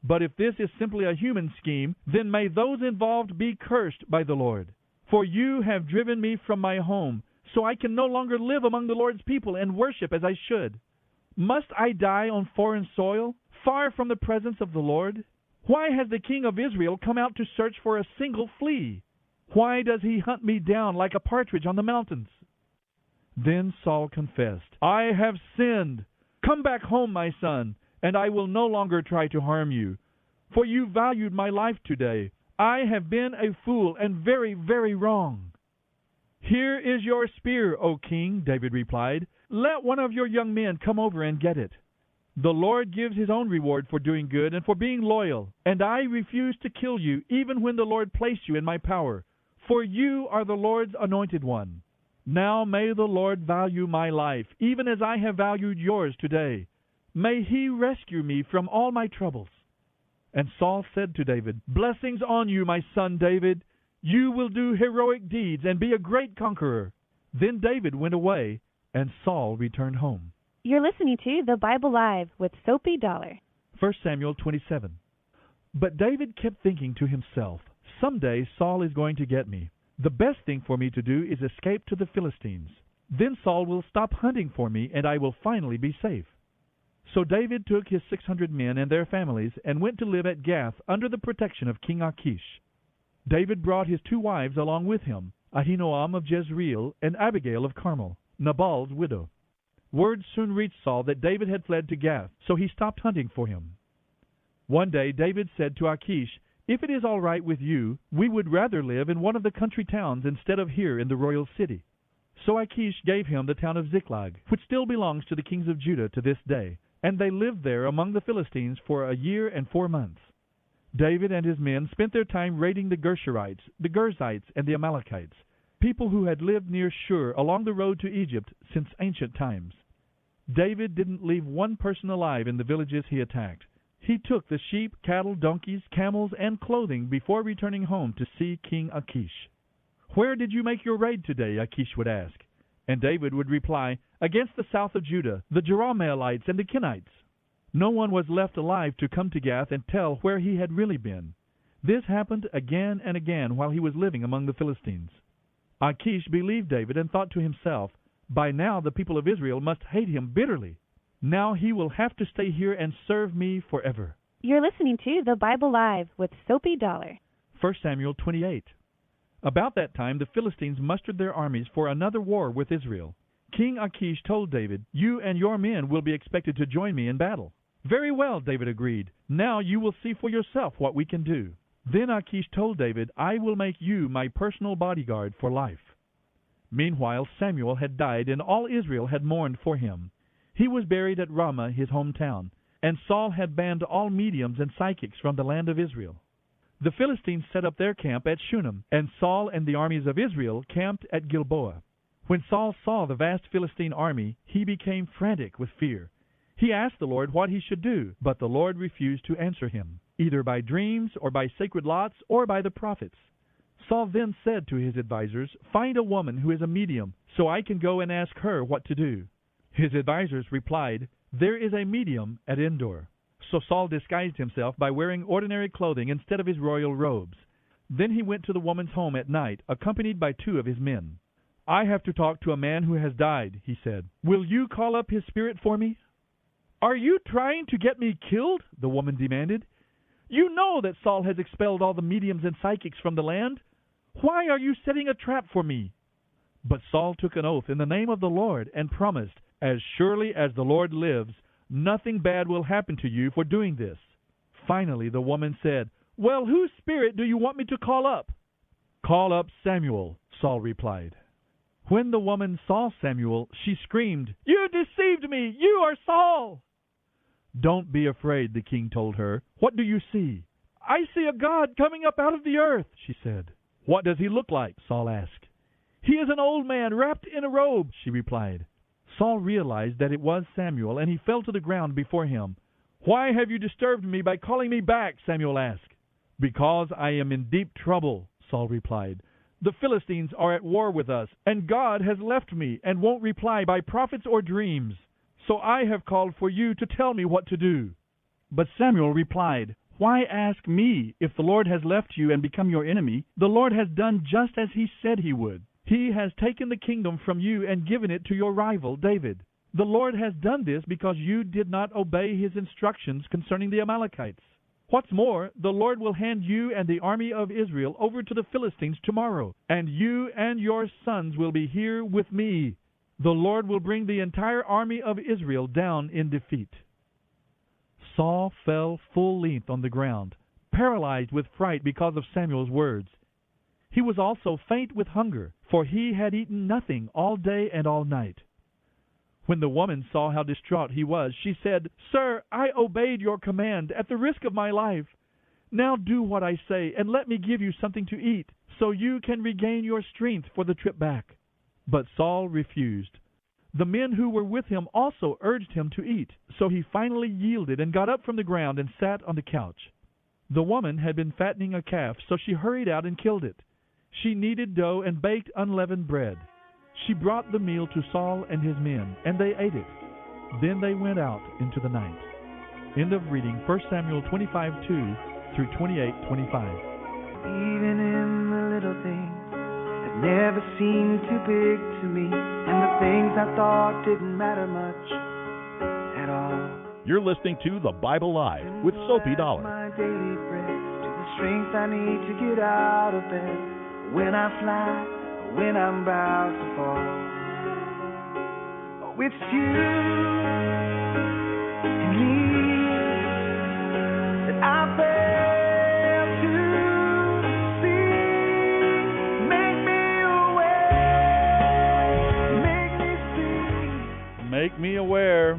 But if this is simply a human scheme, then may those involved be cursed by the Lord. For you have driven me from my home, so I can no longer live among the Lord's people and worship as I should. Must I die on foreign soil, far from the presence of the Lord? Why has the king of Israel come out to search for a single flea? Why does he hunt me down like a partridge on the mountains?" Then Saul confessed, "I have sinned. Come back home, my son, and I will no longer try to harm you. For you valued my life today. I have been a fool and very, very wrong." "Here is your spear, O king," David replied. "Let one of your young men come over and get it. The Lord gives his own reward for doing good and for being loyal, and I refuse to kill you even when the Lord placed you in my power, for you are the Lord's anointed one. Now may the Lord value my life, even as I have valued yours today. May he rescue me from all my troubles." And Saul said to David, "Blessings on you, my son David. You will do heroic deeds and be a great conqueror." Then David went away, and Saul returned home. You're listening to The Bible Live with Soapy Dollar. 1 Samuel 27. But David kept thinking to himself, "Someday Saul is going to get me. The best thing for me to do is escape to the Philistines. Then Saul will stop hunting for me, and I will finally be safe." So David took his 600 men and their families and went to live at Gath under the protection of King Achish. David brought his 2 wives along with him, Ahinoam of Jezreel and Abigail of Carmel, Nabal's widow. Word soon reached Saul that David had fled to Gath, so he stopped hunting for him. One day David said to Achish, "If it is all right with you, we would rather live in one of the country towns instead of here in the royal city." So Achish gave him the town of Ziklag, which still belongs to the kings of Judah to this day, and they lived there among the Philistines for a year and 4 months. David and his men spent their time raiding the Gershurites, the Girzites, and the Amalekites, people who had lived near Shur along the road to Egypt since ancient times. David didn't leave one person alive in the villages he attacked. He took the sheep, cattle, donkeys, camels, and clothing before returning home to see King Achish. "Where did you make your raid today?" Achish would ask. And David would reply, "Against the south of Judah, the Jerahmeelites and the Kenites." No one was left alive to come to Gath and tell where he had really been. This happened again and again while he was living among the Philistines. Achish believed David and thought to himself, "By now the people of Israel must hate him bitterly. Now he will have to stay here and serve me forever." You're listening to The Bible Live with Soapy Dollar. 1 Samuel 28. About that time the Philistines mustered their armies for another war with Israel. King Achish told David, "You and your men will be expected to join me in battle." "Very well," David agreed. "Now you will see for yourself what we can do." Then Achish told David, "I will make you my personal bodyguard for life." Meanwhile Samuel had died, and all Israel had mourned for him. He was buried at Ramah, his hometown, and Saul had banned all mediums and psychics from the land of Israel. The Philistines set up their camp at Shunem, and Saul and the armies of Israel camped at Gilboa. When Saul saw the vast Philistine army, he became frantic with fear. He asked the Lord what he should do, but the Lord refused to answer him, either by dreams or by sacred lots or by the prophets. Saul then said to his advisers, "Find a woman who is a medium, so I can go and ask her what to do." His advisers replied, "There is a medium at Endor." So Saul disguised himself by wearing ordinary clothing instead of his royal robes. Then he went to the woman's home at night, accompanied by 2 of his men. "I have to talk to a man who has died," he said. "Will you call up his spirit for me?" "Are you trying to get me killed?" the woman demanded. "You know that Saul has expelled all the mediums and psychics from the land. Why are you setting a trap for me?" But Saul took an oath in the name of the Lord and promised, "As surely as the Lord lives, nothing bad will happen to you for doing this." Finally the woman said, "Well, whose spirit do you want me to call up?" "Call up Samuel," Saul replied. When the woman saw Samuel, she screamed, "You deceived me! You are Saul!" "Don't be afraid," the king told her. "What do you see?" "I see a God coming up out of the earth," she said. "What does he look like?" Saul asked. "He is an old man wrapped in a robe," she replied. Saul realized that it was Samuel, and he fell to the ground before him. "Why have you disturbed me by calling me back?" Samuel asked. "Because I am in deep trouble," Saul replied. "The Philistines are at war with us, and God has left me and won't reply by prophets or dreams. So I have called for you to tell me what to do." But Samuel replied, "Why ask me? If the Lord has left you and become your enemy, the Lord has done just as he said he would. He has taken the kingdom from you and given it to your rival, David. The Lord has done this because you did not obey his instructions concerning the Amalekites. What's more, the Lord will hand you and the army of Israel over to the Philistines tomorrow, and you and your sons will be here with me. The Lord will bring the entire army of Israel down in defeat." Saul fell full length on the ground, paralyzed with fright because of Samuel's words. He was also faint with hunger, for he had eaten nothing all day and all night. When the woman saw how distraught he was, she said, "Sir, I obeyed your command at the risk of my life. Now do what I say, and let me give you something to eat, so you can regain your strength for the trip back." But Saul refused. The men who were with him also urged him to eat, so he finally yielded and got up from the ground and sat on the couch. The woman had been fattening a calf, so she hurried out and killed it. She kneaded dough and baked unleavened bread. She brought the meal to Saul and his men, and they ate it. Then they went out into the night. End of reading 1 Samuel 25:2 through 28:25. Even in the little things that never seemed too big to me, and the things I thought didn't matter much at all. You're listening to The Bible Live with Soapy Dollar. My daily bread, to the strength I need to get out of bed. When I fly, when I'm about to fall. Oh, it's you and me that I fail to see. Make me aware, make me see. Make me aware.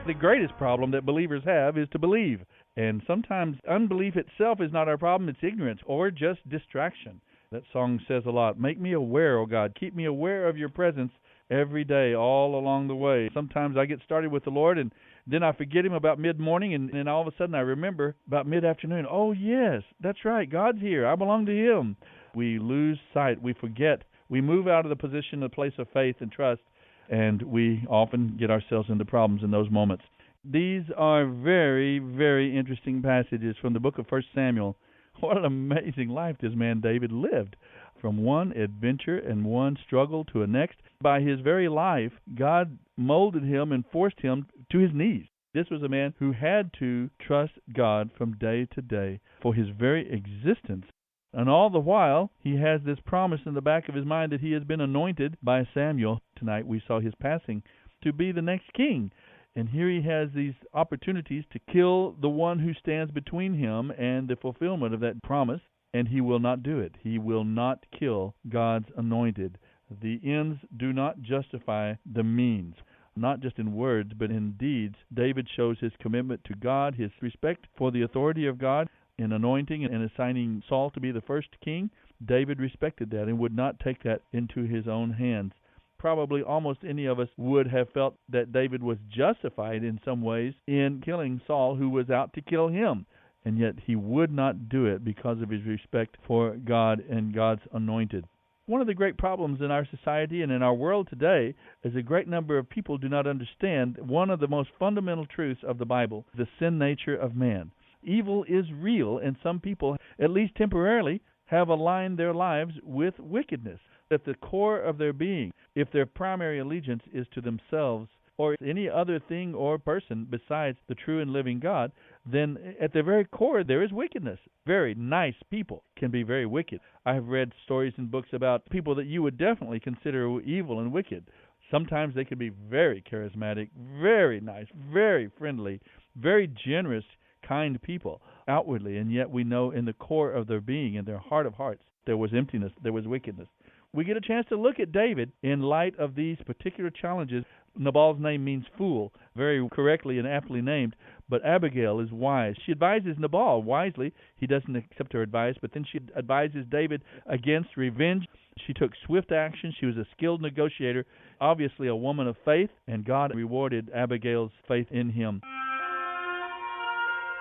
The greatest problem that believers have is to believe. And sometimes unbelief itself is not our problem, it's ignorance or just distraction. That song says a lot. Make me aware, oh God. Keep me aware of your presence every day, all along the way. Sometimes I get started with the Lord, and then I forget him about mid-morning, and then all of a sudden I remember about mid-afternoon. Oh, yes, that's right. God's here. I belong to him. We lose sight. We forget. We move out of the position, the place of faith and trust, and we often get ourselves into problems in those moments. These are very, very interesting passages from the book of 1 Samuel. What an amazing life this man David lived. From one adventure and one struggle to the next. By his very life, God molded him and forced him to his knees. This was a man who had to trust God from day to day for his very existence. And all the while, he has this promise in the back of his mind that he has been anointed by Samuel. Tonight we saw his passing to be the next king. And here he has these opportunities to kill the one who stands between him and the fulfillment of that promise, and he will not do it. He will not kill God's anointed. The ends do not justify the means, not just in words, but in deeds. David shows his commitment to God, his respect for the authority of God in anointing and assigning Saul to be the first king. David respected that and would not take that into his own hands. Probably almost any of us would have felt that David was justified in some ways in killing Saul, who was out to kill him. And yet he would not do it because of his respect for God and God's anointed. One of the great problems in our society and in our world today is a great number of people do not understand one of the most fundamental truths of the Bible, the sin nature of man. Evil is real, and some people, at least temporarily, have aligned their lives with wickedness. At the core of their being, if their primary allegiance is to themselves or any other thing or person besides the true and living God, then at the very core there is wickedness. Very nice people can be very wicked. I have read stories and books about people that you would definitely consider evil and wicked. Sometimes they can be very charismatic, very nice, very friendly, very generous, kind people outwardly, and yet we know in the core of their being, in their heart of hearts, there was emptiness, there was wickedness. We get a chance to look at David in light of these particular challenges. Nabal's name means fool, very correctly and aptly named, but Abigail is wise. She advises Nabal wisely. He doesn't accept her advice, but then she advises David against revenge. She took swift action. She was a skilled negotiator, obviously a woman of faith, and God rewarded Abigail's faith in him.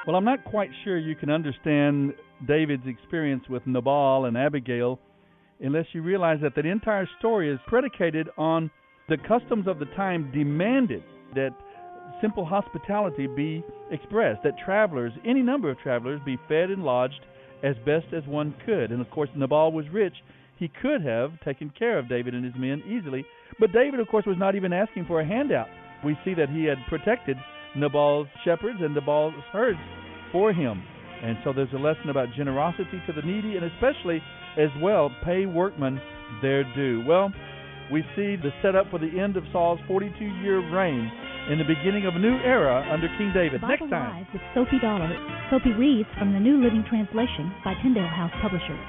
Well, I'm not quite sure you can understand David's experience with Nabal and Abigail unless you realize that the entire story is predicated on the customs of the time demanded that simple hospitality be expressed, that travelers, any number of travelers, be fed and lodged as best as one could. And of course, Nabal was rich. He could have taken care of David and his men easily, but David, of course, was not even asking for a handout. We see that he had protected Nabal's shepherds and Nabal's herds for him. And so there's a lesson about generosity to the needy, and especially as well, pay workmen their due. Well, we see the setup for the end of Saul's 42-year reign in the beginning of a new era under King David. The Next Bible time. Live with Soapy Dollar. Soapy reads from the New Living Translation by Tyndale House Publishers.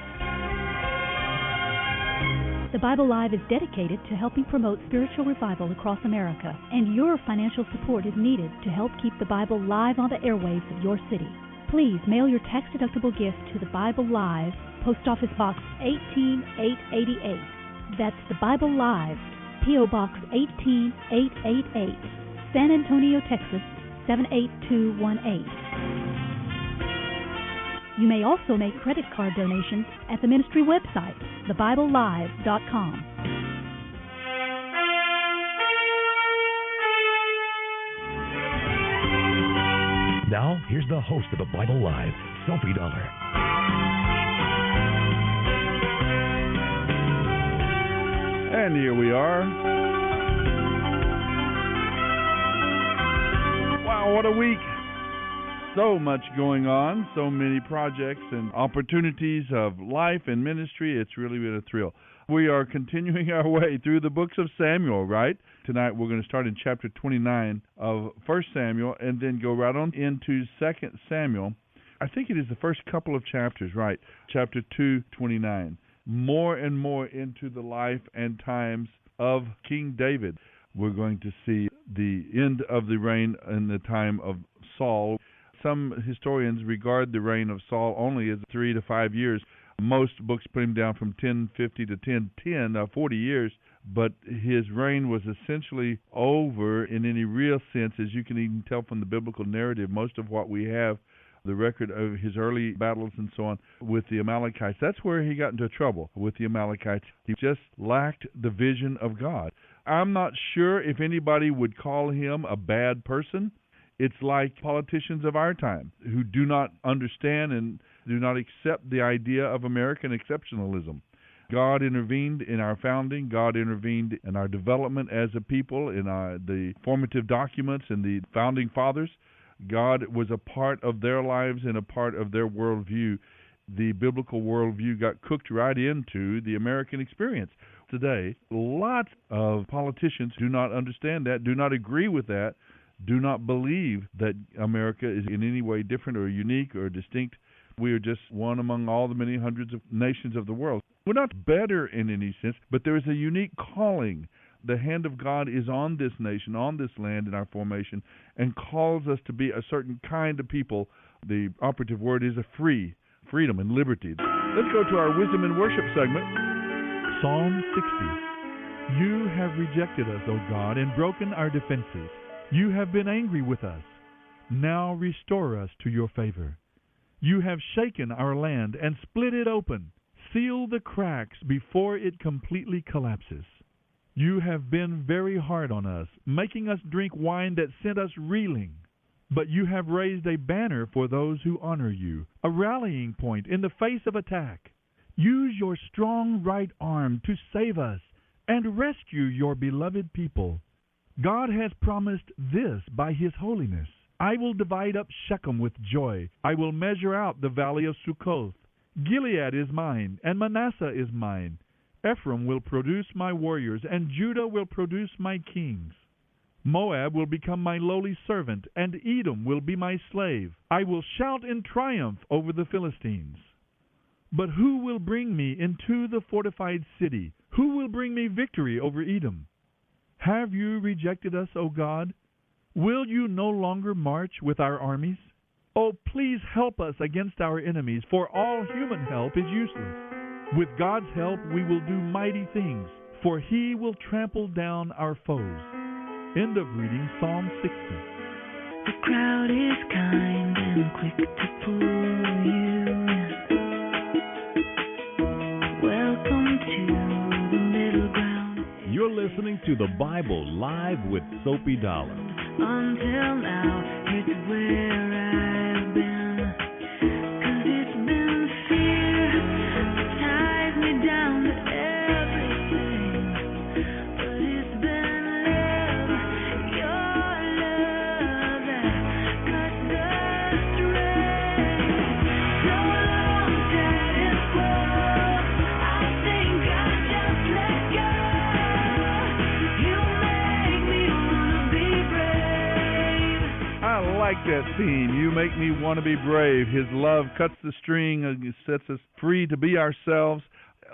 The Bible Live is dedicated to helping promote spiritual revival across America, and your financial support is needed to help keep the Bible live on the airwaves of your city. Please mail your tax-deductible gift to the Bible Live, Post Office Box 18888. That's the Bible Live, P.O. Box 18888, San Antonio, Texas 78218. You may also make credit card donations at the ministry website, thebiblelive.com. Now, here's the host of the Bible Live, Soapy Dollar. And here we are. Wow, what a week. So much going on, so many projects and opportunities of life and ministry. It's really been a thrill. We are continuing our way through the books of Samuel, right? Tonight we're going to start in chapter 29 of 1 Samuel and then go right on into 2 Samuel. I think it is the first couple of chapters, right? Chapter 2:29. More and more into the life and times of King David. We're going to see the end of the reign in the time of Saul. Some historians regard the reign of Saul only as 3 to 5 years. Most books put him down from 1050 to 1010, 40 years. But his reign was essentially over in any real sense, as you can even tell from the biblical narrative. Most of what we have, the record of his early battles and so on with the Amalekites, that's where he got into trouble with the Amalekites. He just lacked the vision of God. I'm not sure if anybody would call him a bad person. It's like politicians of our time who do not understand and do not accept the idea of American exceptionalism. God intervened in our founding. God intervened in our development as a people, in the formative documents and the founding fathers. God was a part of their lives and a part of their worldview. The biblical worldview got cooked right into the American experience. Today, lots of politicians do not understand that, do not agree with that, do not believe that America is in any way different or unique or distinct. We are just one among all the many hundreds of nations of the world. We're not better in any sense, but there is a unique calling. The hand of God is on this nation, on this land in our formation, and calls us to be a certain kind of people. The operative word is freedom and liberty. Let's go to our wisdom and worship segment. Psalm 60. You have rejected us, O God, and broken our defenses. You have been angry with us. Now restore us to your favor. You have shaken our land and split it open. Seal the cracks before it completely collapses. You have been very hard on us, making us drink wine that sent us reeling. But you have raised a banner for those who honor you, a rallying point in the face of attack. Use your strong right arm to save us and rescue your beloved people. God has promised this by His holiness. I will divide up Shechem with joy. I will measure out the valley of Sukkoth. Gilead is mine, and Manasseh is mine. Ephraim will produce my warriors, and Judah will produce my kings. Moab will become my lowly servant, and Edom will be my slave. I will shout in triumph over the Philistines. But who will bring me into the fortified city? Who will bring me victory over Edom? Have you rejected us, O God? Will you no longer march with our armies? Oh, please help us against our enemies, for all human help is useless. With God's help we will do mighty things, for He will trample down our foes. End of reading Psalm 60. The crowd is kind and quick to pull you in. Welcome to the middle ground. You're listening to the Bible Live with Soapy Dollar. Until now, it's where I've been. 'Cause it's been fear that ties me down, that like that theme. You make me want to be brave. His love cuts the string and sets us free to be ourselves.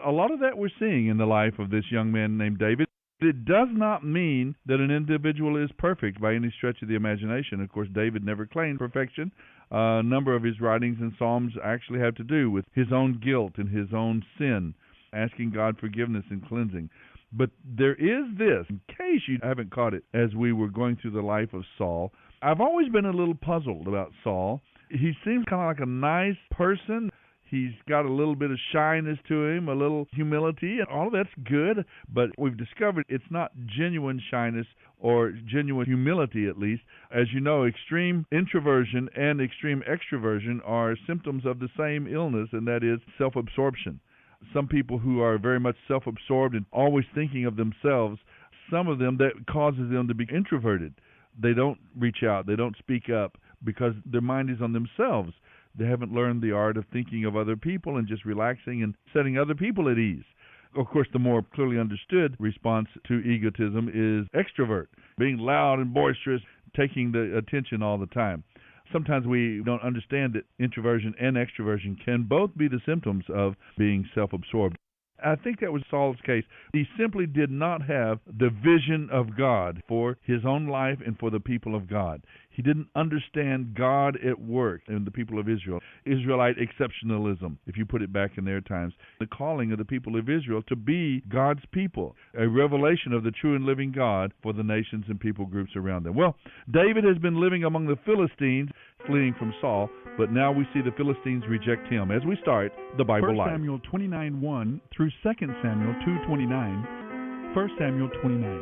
A lot of that we're seeing in the life of this young man named David. It does not mean that an individual is perfect by any stretch of the imagination. Of course, David never claimed perfection. A number of his writings and psalms actually have to do with his own guilt and his own sin, asking God forgiveness and cleansing. But there is this, in case you haven't caught it, as we were going through the life of Saul. I've always been a little puzzled about Saul. He seems kind of like a nice person. He's got a little bit of shyness to him, a little humility, and all of that's good. But we've discovered it's not genuine shyness or genuine humility, at least. As you know, extreme introversion and extreme extroversion are symptoms of the same illness, and that is self-absorption. Some people who are very much self-absorbed and always thinking of themselves, some of them, that causes them to be introverted. They don't reach out. They don't speak up because their mind is on themselves. They haven't learned the art of thinking of other people and just relaxing and setting other people at ease. Of course, the more clearly understood response to egotism is extrovert, being loud and boisterous, taking the attention all the time. Sometimes we don't understand that introversion and extroversion can both be the symptoms of being self-absorbed. I think that was Saul's case. He simply did not have the vision of God for his own life and for the people of God. He didn't understand God at work in the people of Israel. Israelite exceptionalism, if you put it back in their times. The calling of the people of Israel to be God's people. A revelation of the true and living God for the nations and people groups around them. Well, David has been living among the Philistines, fleeing from Saul, but now we see the Philistines reject him as we start the Bible Live. 1 Samuel 29:1 through 2 Samuel 2:29. 1 Samuel 29.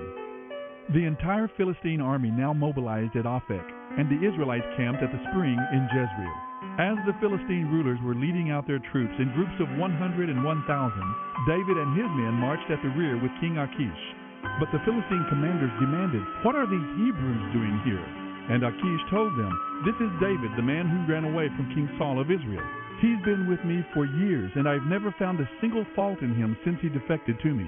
The entire Philistine army now mobilized at Aphek, and the Israelites camped at the spring in Jezreel. As the Philistine rulers were leading out their troops in groups of 100 and 1,000, David and his men marched at the rear with King Achish. But the Philistine commanders demanded, "What are these Hebrews doing here?" And Achish told them, "This is David, the man who ran away from King Saul of Israel. He's been with me for years, and I've never found a single fault in him since he defected to me."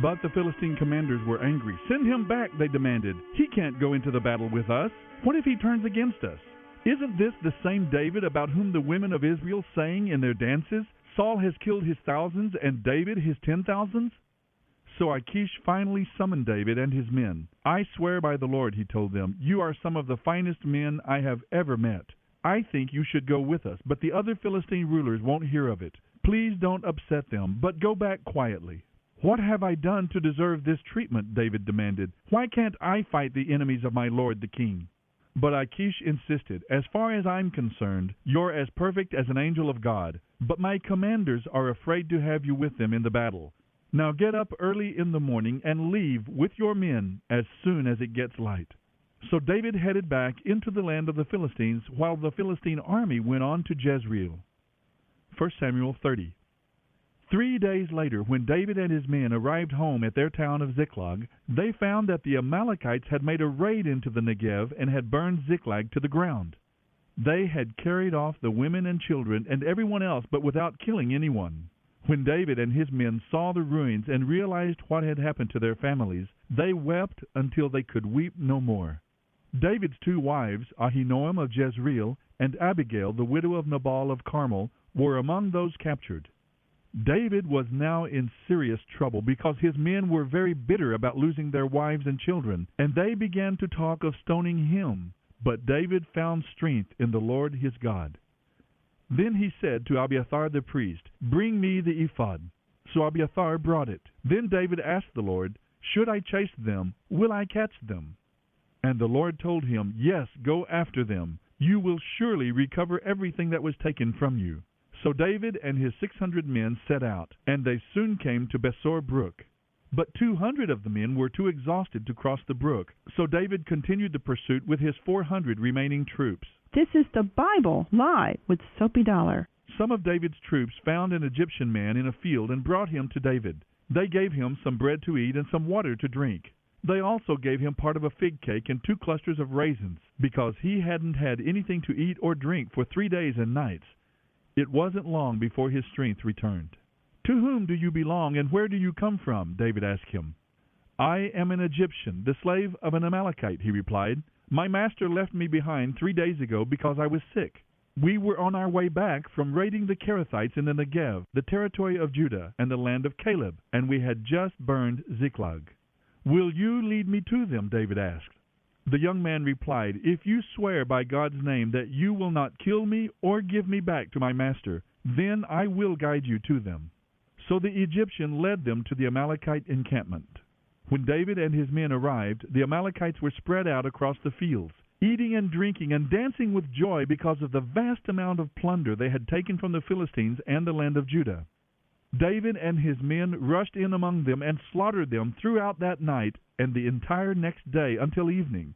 But the Philistine commanders were angry. "Send him back," they demanded. "He can't go into the battle with us. What if he turns against us? Isn't this the same David about whom the women of Israel sang in their dances? Saul has killed his thousands, and David his 10,000s?" So Achish finally summoned David and his men. "I swear by the Lord," he told them, "you are some of the finest men I have ever met. I think you should go with us, but the other Philistine rulers won't hear of it. Please don't upset them, but go back quietly." "What have I done to deserve this treatment?" David demanded. "Why can't I fight the enemies of my lord the king?" But Achish insisted, "As far as I'm concerned, you're as perfect as an angel of God, but my commanders are afraid to have you with them in the battle. Now get up early in the morning and leave with your men as soon as it gets light." So David headed back into the land of the Philistines while the Philistine army went on to Jezreel. 1 Samuel 30. 3 days later, when David and his men arrived home at their town of Ziklag, they found that the Amalekites had made a raid into the Negev and had burned Ziklag to the ground. They had carried off the women and children and everyone else, but without killing anyone. When David and his men saw the ruins and realized what had happened to their families, they wept until they could weep no more. David's 2 wives, Ahinoam of Jezreel and Abigail, the widow of Nabal of Carmel, were among those captured. David was now in serious trouble because his men were very bitter about losing their wives and children, and they began to talk of stoning him. But David found strength in the Lord his God. Then he said to Abiathar the priest, "Bring me the ephod." So Abiathar brought it. Then David asked the Lord, "Should I chase them? Will I catch them?" And the Lord told him, "Yes, go after them. You will surely recover everything that was taken from you." So David and his 600 men set out, and they soon came to Besor brook. But 200 of the men were too exhausted to cross the brook, so David continued the pursuit with his 400 remaining troops. This is the Bible Live with Soapy Dollar. Some of David's troops found an Egyptian man in a field and brought him to David. They gave him some bread to eat and some water to drink. They also gave him part of a fig cake and 2 clusters of raisins, because he hadn't had anything to eat or drink for 3 days and nights. It wasn't long before his strength returned. "To whom do you belong, and where do you come from?" David asked him. "I am an Egyptian, the slave of an Amalekite," he replied. My master left me behind 3 days ago because I was sick. We were on our way back from raiding the Kerethites in the Negev, the territory of Judah, and the land of Caleb, and we had just burned Ziklag. Will you lead me to them? David asked. The young man replied, If you swear by God's name that you will not kill me or give me back to my master, then I will guide you to them. So the Egyptian led them to the Amalekite encampment. When David and his men arrived, the Amalekites were spread out across the fields, eating and drinking and dancing with joy because of the vast amount of plunder they had taken from the Philistines and the land of Judah. David and his men rushed in among them and slaughtered them throughout that night and the entire next day until evening.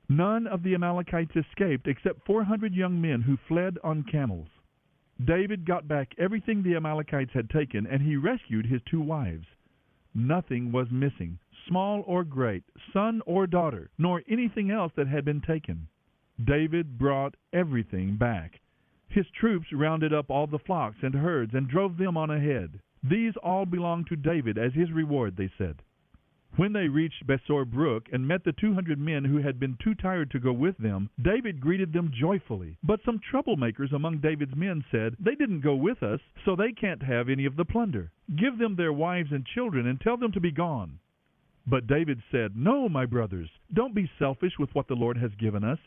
None of the Amalekites escaped except 400 young men who fled on camels. David got back everything the Amalekites had taken, and he rescued his 2 wives. Nothing was missing, small or great, son or daughter, nor anything else that had been taken. David brought everything back. His troops rounded up all the flocks and herds and drove them on ahead. These all belonged to David as his reward, they said. When they reached Besor Brook and met the 200 men who had been too tired to go with them, David greeted them joyfully. But some troublemakers among David's men said, They didn't go with us, so they can't have any of the plunder. Give them their wives and children and tell them to be gone. But David said, No, my brothers, don't be selfish with what the Lord has given us.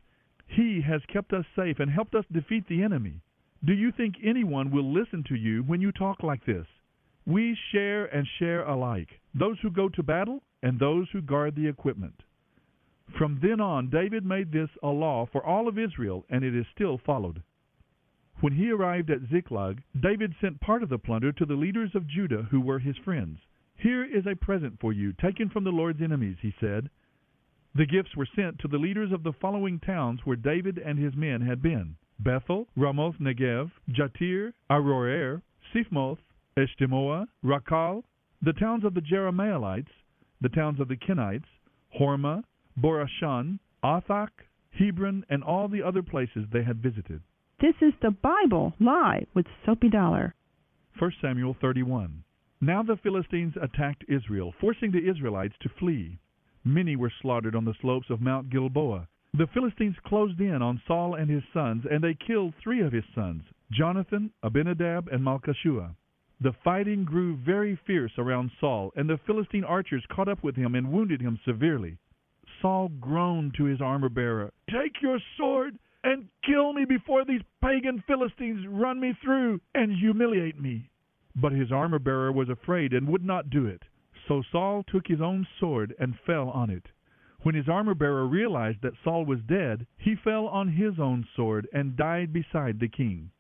He has kept us safe and helped us defeat the enemy. Do you think anyone will listen to you when you talk like this? We share and share alike, those who go to battle and those who guard the equipment. From then on, David made this a law for all of Israel, and it is still followed. When he arrived at Ziklag, David sent part of the plunder to the leaders of Judah who were his friends. Here is a present for you, taken from the Lord's enemies, he said. The gifts were sent to the leaders of the following towns where David and his men had been: Bethel, Ramoth Negev, Jatir, Aroer, Siphmoth, Eshtemoa, Rakal, the towns of the Jerahmeelites, the towns of the Kenites, Hormah, Borashan, Athak, Hebron, and all the other places they had visited. This is the Bible Live with Soapy Dollar. 1 Samuel 31. Now the Philistines attacked Israel, forcing the Israelites to flee. Many were slaughtered on the slopes of Mount Gilboa. The Philistines closed in on Saul and his sons, and they killed 3 of his sons, Jonathan, Abinadab, and Malchishua. The fighting grew very fierce around Saul, and the Philistine archers caught up with him and wounded him severely. Saul groaned to his armor-bearer, Take your sword and kill me before these pagan Philistines run me through and humiliate me. But his armor-bearer was afraid and would not do it. So Saul took his own sword and fell on it. When his armor-bearer realized that Saul was dead, he fell on his own sword and died beside the king.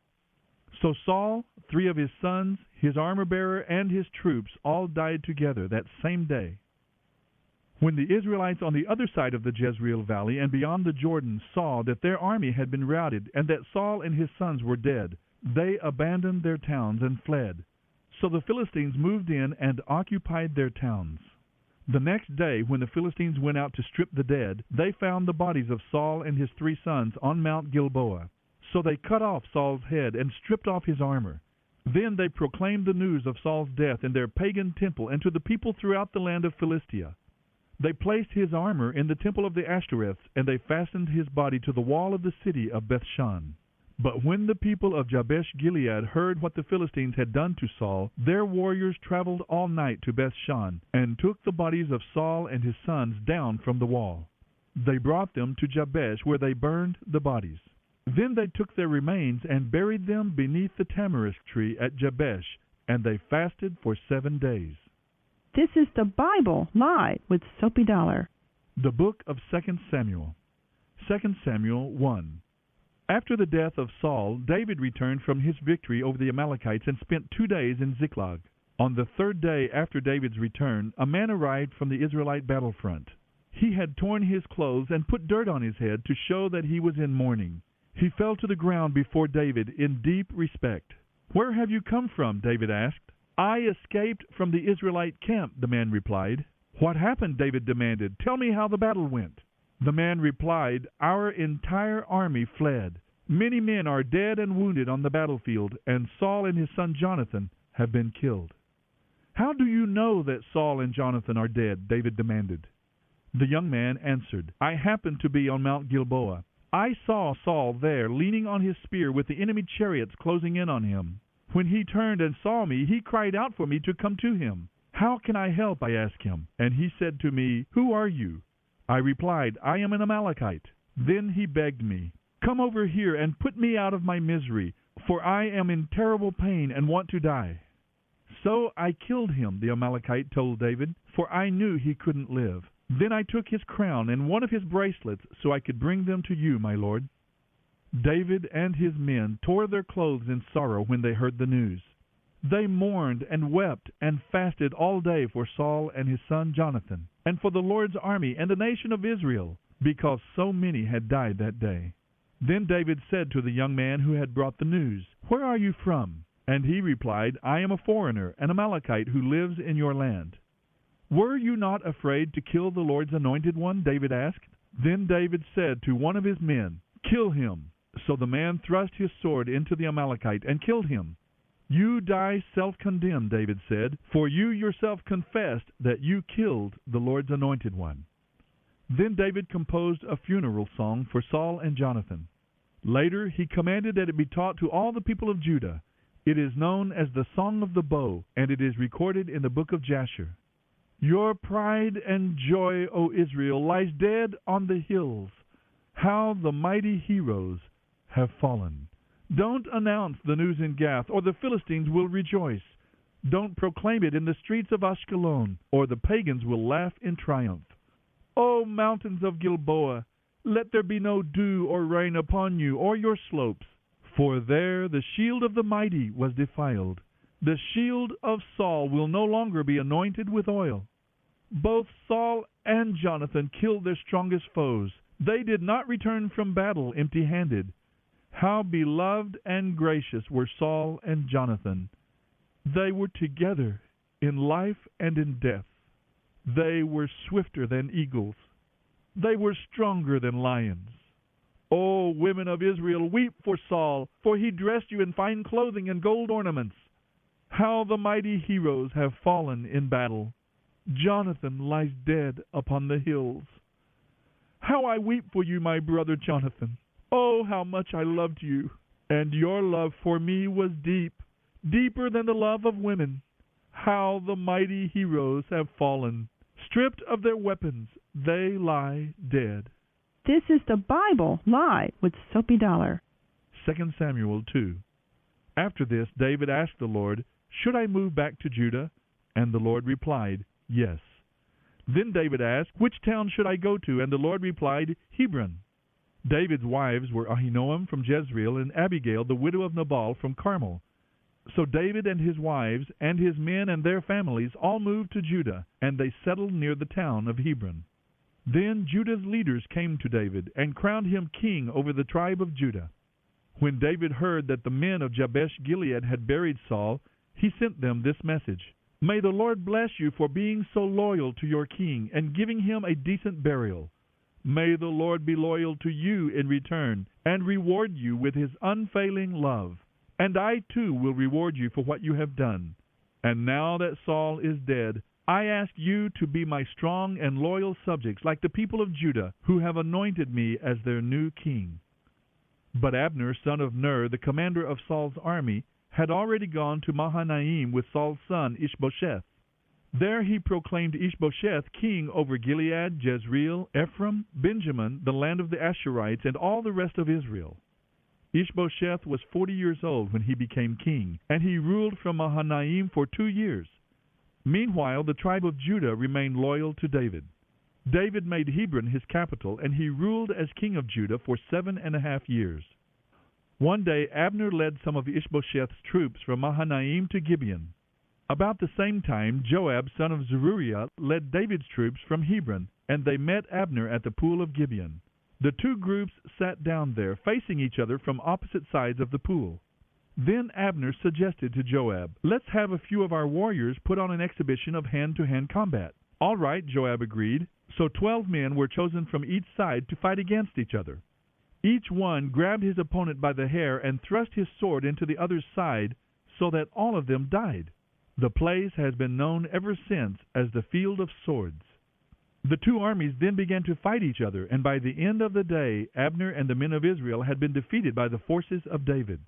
So Saul, 3 of his sons, his armor-bearer, and his troops all died together that same day. When the Israelites on the other side of the Jezreel Valley and beyond the Jordan saw that their army had been routed and that Saul and his sons were dead, they abandoned their towns and fled. So the Philistines moved in and occupied their towns. The next day, when the Philistines went out to strip the dead, they found the bodies of Saul and his 3 sons on Mount Gilboa. So they cut off Saul's head and stripped off his armor. Then they proclaimed the news of Saul's death in their pagan temple and to the people throughout the land of Philistia. They placed his armor in the temple of the Ashtoreths, and they fastened his body to the wall of the city of Bethshan. But when the people of Jabesh-Gilead heard what the Philistines had done to Saul, their warriors traveled all night to Bethshan and took the bodies of Saul and his sons down from the wall. They brought them to Jabesh, where they burned the bodies. Then they took their remains and buried them beneath the tamarisk tree at Jabesh, and they fasted for 7 days. This is the Bible Live with Soapy Dollar. The Book of 2 Samuel. 2 Samuel 1. After the death of Saul, David returned from his victory over the Amalekites and spent 2 days in Ziklag. On the 3rd day after David's return, a man arrived from the Israelite battlefront. He had torn his clothes and put dirt on his head to show that he was in mourning. He fell to the ground before David in deep respect. "Where have you come from?" David asked. "I escaped from the Israelite camp," the man replied. "What happened?" David demanded. "Tell me how the battle went." The man replied, "Our entire army fled. Many men are dead and wounded on the battlefield, and Saul and his son Jonathan have been killed." "How do you know that Saul and Jonathan are dead?" David demanded. The young man answered, I happened to be on Mount Gilboa. I saw Saul there, leaning on his spear with the enemy chariots closing in on him. When he turned and saw me, he cried out for me to come to him. How can I help? I asked him. And he said to me, Who are you? I replied, I am an Amalekite. Then he begged me, Come over here and put me out of my misery, for I am in terrible pain and want to die. So I killed him, the Amalekite told David, for I knew he couldn't live. Then I took his crown and one of his bracelets so I could bring them to you, my lord. David and his men tore their clothes in sorrow when they heard the news. They mourned and wept and fasted all day for Saul and his son Jonathan, and for the Lord's army and the nation of Israel, because so many had died that day. Then David said to the young man who had brought the news, Where are you from? And he replied, I am a foreigner, an Amalekite who lives in your land. Were you not afraid to kill the Lord's anointed one? David asked. Then David said to one of his men, Kill him. So the man thrust his sword into the Amalekite and killed him. You die self-condemned, David said, for you yourself confessed that you killed the Lord's anointed one. Then David composed a funeral song for Saul and Jonathan. Later he commanded that it be taught to all the people of Judah. It is known as the Song of the Bow, and it is recorded in the book of Jasher. Your pride and joy, O Israel, lies dead on the hills. How the mighty heroes have fallen. Don't announce the news in Gath, or the Philistines will rejoice. Don't proclaim it in the streets of Ashkelon, or the pagans will laugh in triumph. O mountains of Gilboa, let there be no dew or rain upon you or your slopes, for there the shield of the mighty was defiled. The shield of Saul will no longer be anointed with oil. Both Saul and Jonathan killed their strongest foes. They did not return from battle empty-handed. How beloved and gracious were Saul and Jonathan. They were together in life and in death. They were swifter than eagles. They were stronger than lions. O women of Israel, weep for Saul, for he dressed you in fine clothing and gold ornaments. How the mighty heroes have fallen in battle. Jonathan lies dead upon the hills. How I weep for you, my brother Jonathan. Oh, how much I loved you, and your love for me was deep, deeper than the love of women. How the mighty heroes have fallen. Stripped of their weapons, they lie dead. This is the Bible Live with Soapy Dollar. 2 Samuel 2. After this, David asked the Lord, Should I move back to Judah? And the Lord replied, Yes. Then David asked, Which town should I go to? And the Lord replied, Hebron. David's wives were Ahinoam from Jezreel and Abigail, the widow of Nabal, from Carmel. So David and his wives and his men and their families all moved to Judah, and they settled near the town of Hebron. Then Judah's leaders came to David and crowned him king over the tribe of Judah. When David heard that the men of Jabesh-Gilead had buried Saul, he sent them this message, May the Lord bless you for being so loyal to your king and giving him a decent burial. May the Lord be loyal to you in return and reward you with his unfailing love. And I too will reward you for what you have done. And now that Saul is dead, I ask you to be my strong and loyal subjects like the people of Judah, who have anointed me as their new king. But Abner, son of Ner, the commander of Saul's army, had already gone to Mahanaim with Saul's son Ishbosheth. There he proclaimed Ishbosheth king over Gilead, Jezreel, Ephraim, Benjamin, the land of the Asherites, and all the rest of Israel. Ishbosheth was 40 years old when he became king, and he ruled from Mahanaim for 2 years. Meanwhile, the tribe of Judah remained loyal to David. David made Hebron his capital, and he ruled as king of Judah for 7.5 years. One day Abner led some of Ishbosheth's troops from Mahanaim to Gibeon. About the same time, Joab, son of Zeruiah, led David's troops from Hebron, and they met Abner at the pool of Gibeon. The two groups sat down there, facing each other from opposite sides of the pool. Then Abner suggested to Joab, Let's have a few of our warriors put on an exhibition of hand-to-hand combat. All right, Joab agreed. So 12 men were chosen from each side to fight against each other. Each one grabbed his opponent by the hair and thrust his sword into the other's side so that all of them died. The place has been known ever since as the Field of Swords. The two armies then began to fight each other, and by the end of the day, Abner and the men of Israel had been defeated by the forces of David.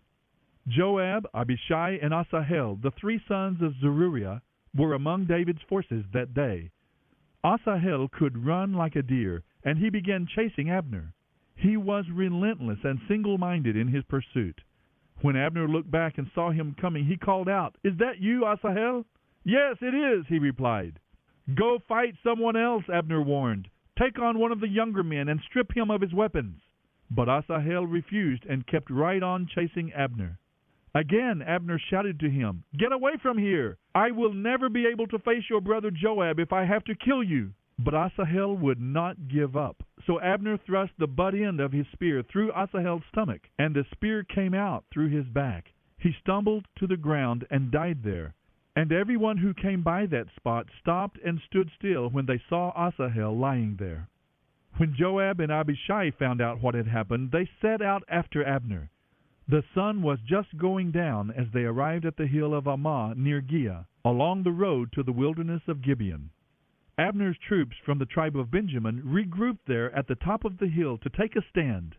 Joab, Abishai, and Asahel, the three sons of Zeruiah, were among David's forces that day. Asahel could run like a deer, and he began chasing Abner. He was relentless and single-minded in his pursuit. When Abner looked back and saw him coming, he called out, "Is that you, Asahel?" "Yes, it is," he replied. "Go fight someone else," Abner warned. "Take on one of the younger men and strip him of his weapons." But Asahel refused and kept right on chasing Abner. Again Abner shouted to him, "Get away from here! I will never be able to face your brother Joab if I have to kill you." But Asahel would not give up. So Abner thrust the butt end of his spear through Asahel's stomach, and the spear came out through his back. He stumbled to the ground and died there. And everyone who came by that spot stopped and stood still when they saw Asahel lying there. When Joab and Abishai found out what had happened, they set out after Abner. The sun was just going down as they arrived at the hill of Ammah near Giah, along the road to the wilderness of Gibeon. Abner's troops from the tribe of Benjamin regrouped there at the top of the hill to take a stand.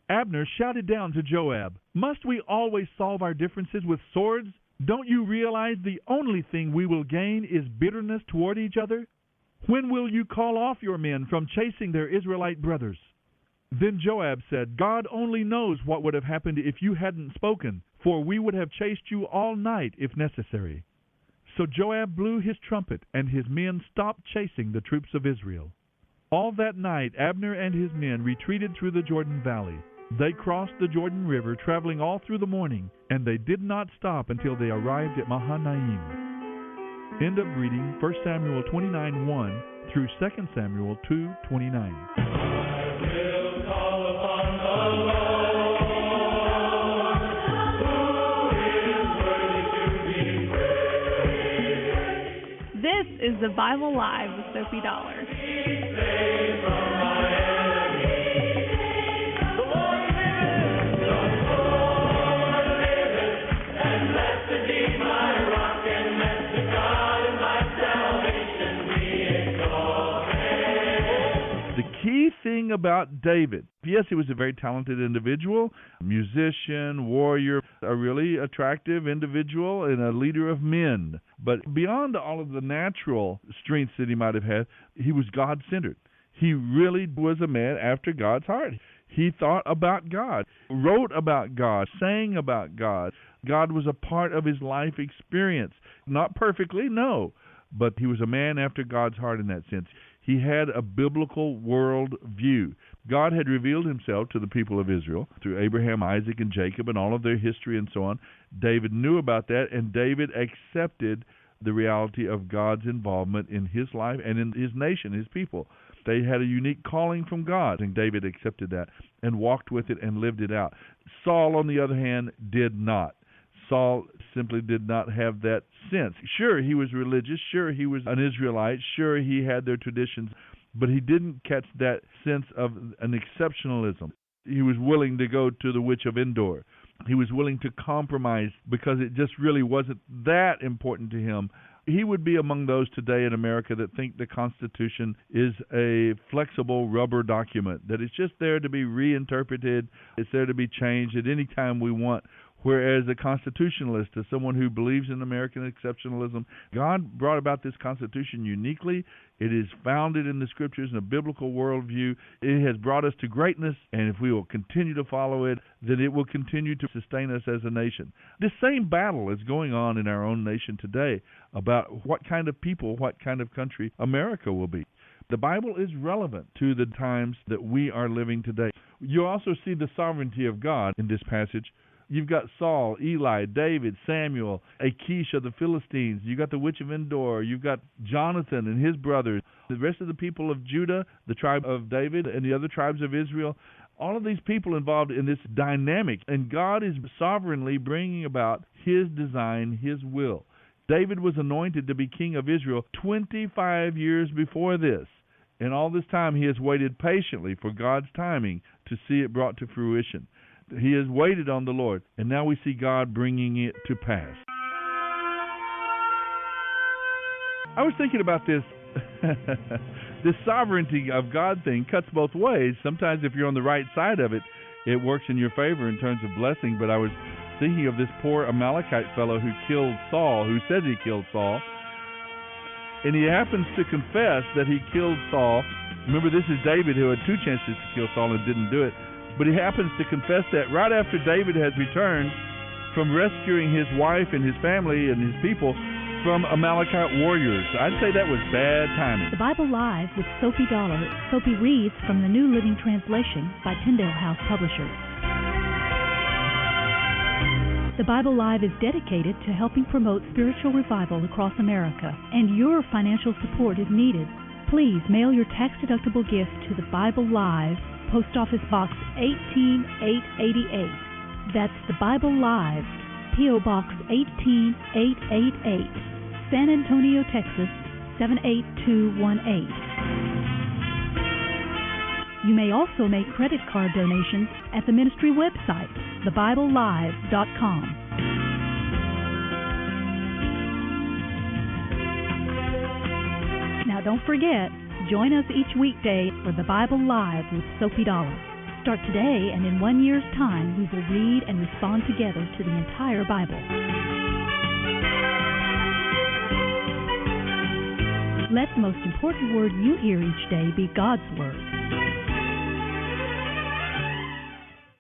Abner shouted down to Joab, "Must we always solve our differences with swords? Don't you realize the only thing we will gain is bitterness toward each other? When will you call off your men from chasing their Israelite brothers?" Then Joab said, "God only knows what would have happened if you hadn't spoken, for we would have chased you all night if necessary." So Joab blew his trumpet, and his men stopped chasing the troops of Israel. All that night Abner and his men retreated through the Jordan Valley. They crossed the Jordan River, traveling all through the morning, and they did not stop until they arrived at Mahanaim. End of reading 1 Samuel 29:1 through 2 Samuel 2:29. This is the Bible Live with Soapy Dollar. The key thing about David, yes, he was a very talented individual, musician, warrior, a really attractive individual, and a leader of men. But beyond all of the natural strengths that he might have had, he was God-centered. He really was a man after God's heart. He thought about God, wrote about God, sang about God. God was a part of his life experience. Not perfectly, no, but he was a man after God's heart in that sense. He had a biblical world view. God had revealed himself to the people of Israel through Abraham, Isaac, and Jacob and all of their history and so on. David knew about that, and David accepted the reality of God's involvement in his life and in his nation, his people. They had a unique calling from God, and David accepted that and walked with it and lived it out. Saul, on the other hand, did not. Saul simply did not have that sense. Sure, he was religious. Sure, he was an Israelite. Sure, he had their traditions. But he didn't catch that sense of an exceptionalism. He was willing to go to the witch of Endor. He was willing to compromise because it just really wasn't that important to him. He would be among those today in America that think the Constitution is a flexible rubber document, that it's just there to be reinterpreted, it's there to be changed at any time we want. Whereas a constitutionalist is someone who believes in American exceptionalism. God brought about this Constitution uniquely. It is founded in the Scriptures in a biblical worldview. It has brought us to greatness, and if we will continue to follow it, then it will continue to sustain us as a nation. This same battle is going on in our own nation today about what kind of people, what kind of country America will be. The Bible is relevant to the times that we are living today. You also see the sovereignty of God in this passage. You've got Saul, Eli, David, Samuel, Achish of the Philistines. You've got the witch of Endor. You've got Jonathan and his brothers. The rest of the people of Judah, the tribe of David, and the other tribes of Israel. All of these people involved in this dynamic. And God is sovereignly bringing about his design, his will. David was anointed to be king of Israel 25 years before this. And all this time he has waited patiently for God's timing to see it brought to fruition. He has waited on the Lord, and now we see God bringing it to pass. I was thinking about this. this sovereignty of God thing cuts both ways. Sometimes if you're on the right side of it, it works in your favor in terms of blessing. But I was thinking of this poor Amalekite fellow who killed Saul, who says he killed Saul, and he happens to confess that he killed Saul. Remember, this is David who had two chances to kill Saul and didn't do it. But he happens to confess that right after David has returned from rescuing his wife and his family and his people from Amalekite warriors. I'd say that was bad timing. The Bible Live with Soapy Dollar. Soapy reads from the New Living Translation by Tyndale House Publishers. The Bible Live is dedicated to helping promote spiritual revival across America, and your financial support is needed. Please mail your tax-deductible gift to the Bible Live, Post Office Box 18888. That's the Bible Live, P.O. Box 18888, San Antonio, Texas 78218. You may also make credit card donations at the ministry website, thebiblelive.com. Now don't forget, join us each weekday for the Bible Live with Soapy Dollar. Start today, and in 1 year's time, we will read and respond together to the entire Bible. Let the most important word you hear each day be God's Word.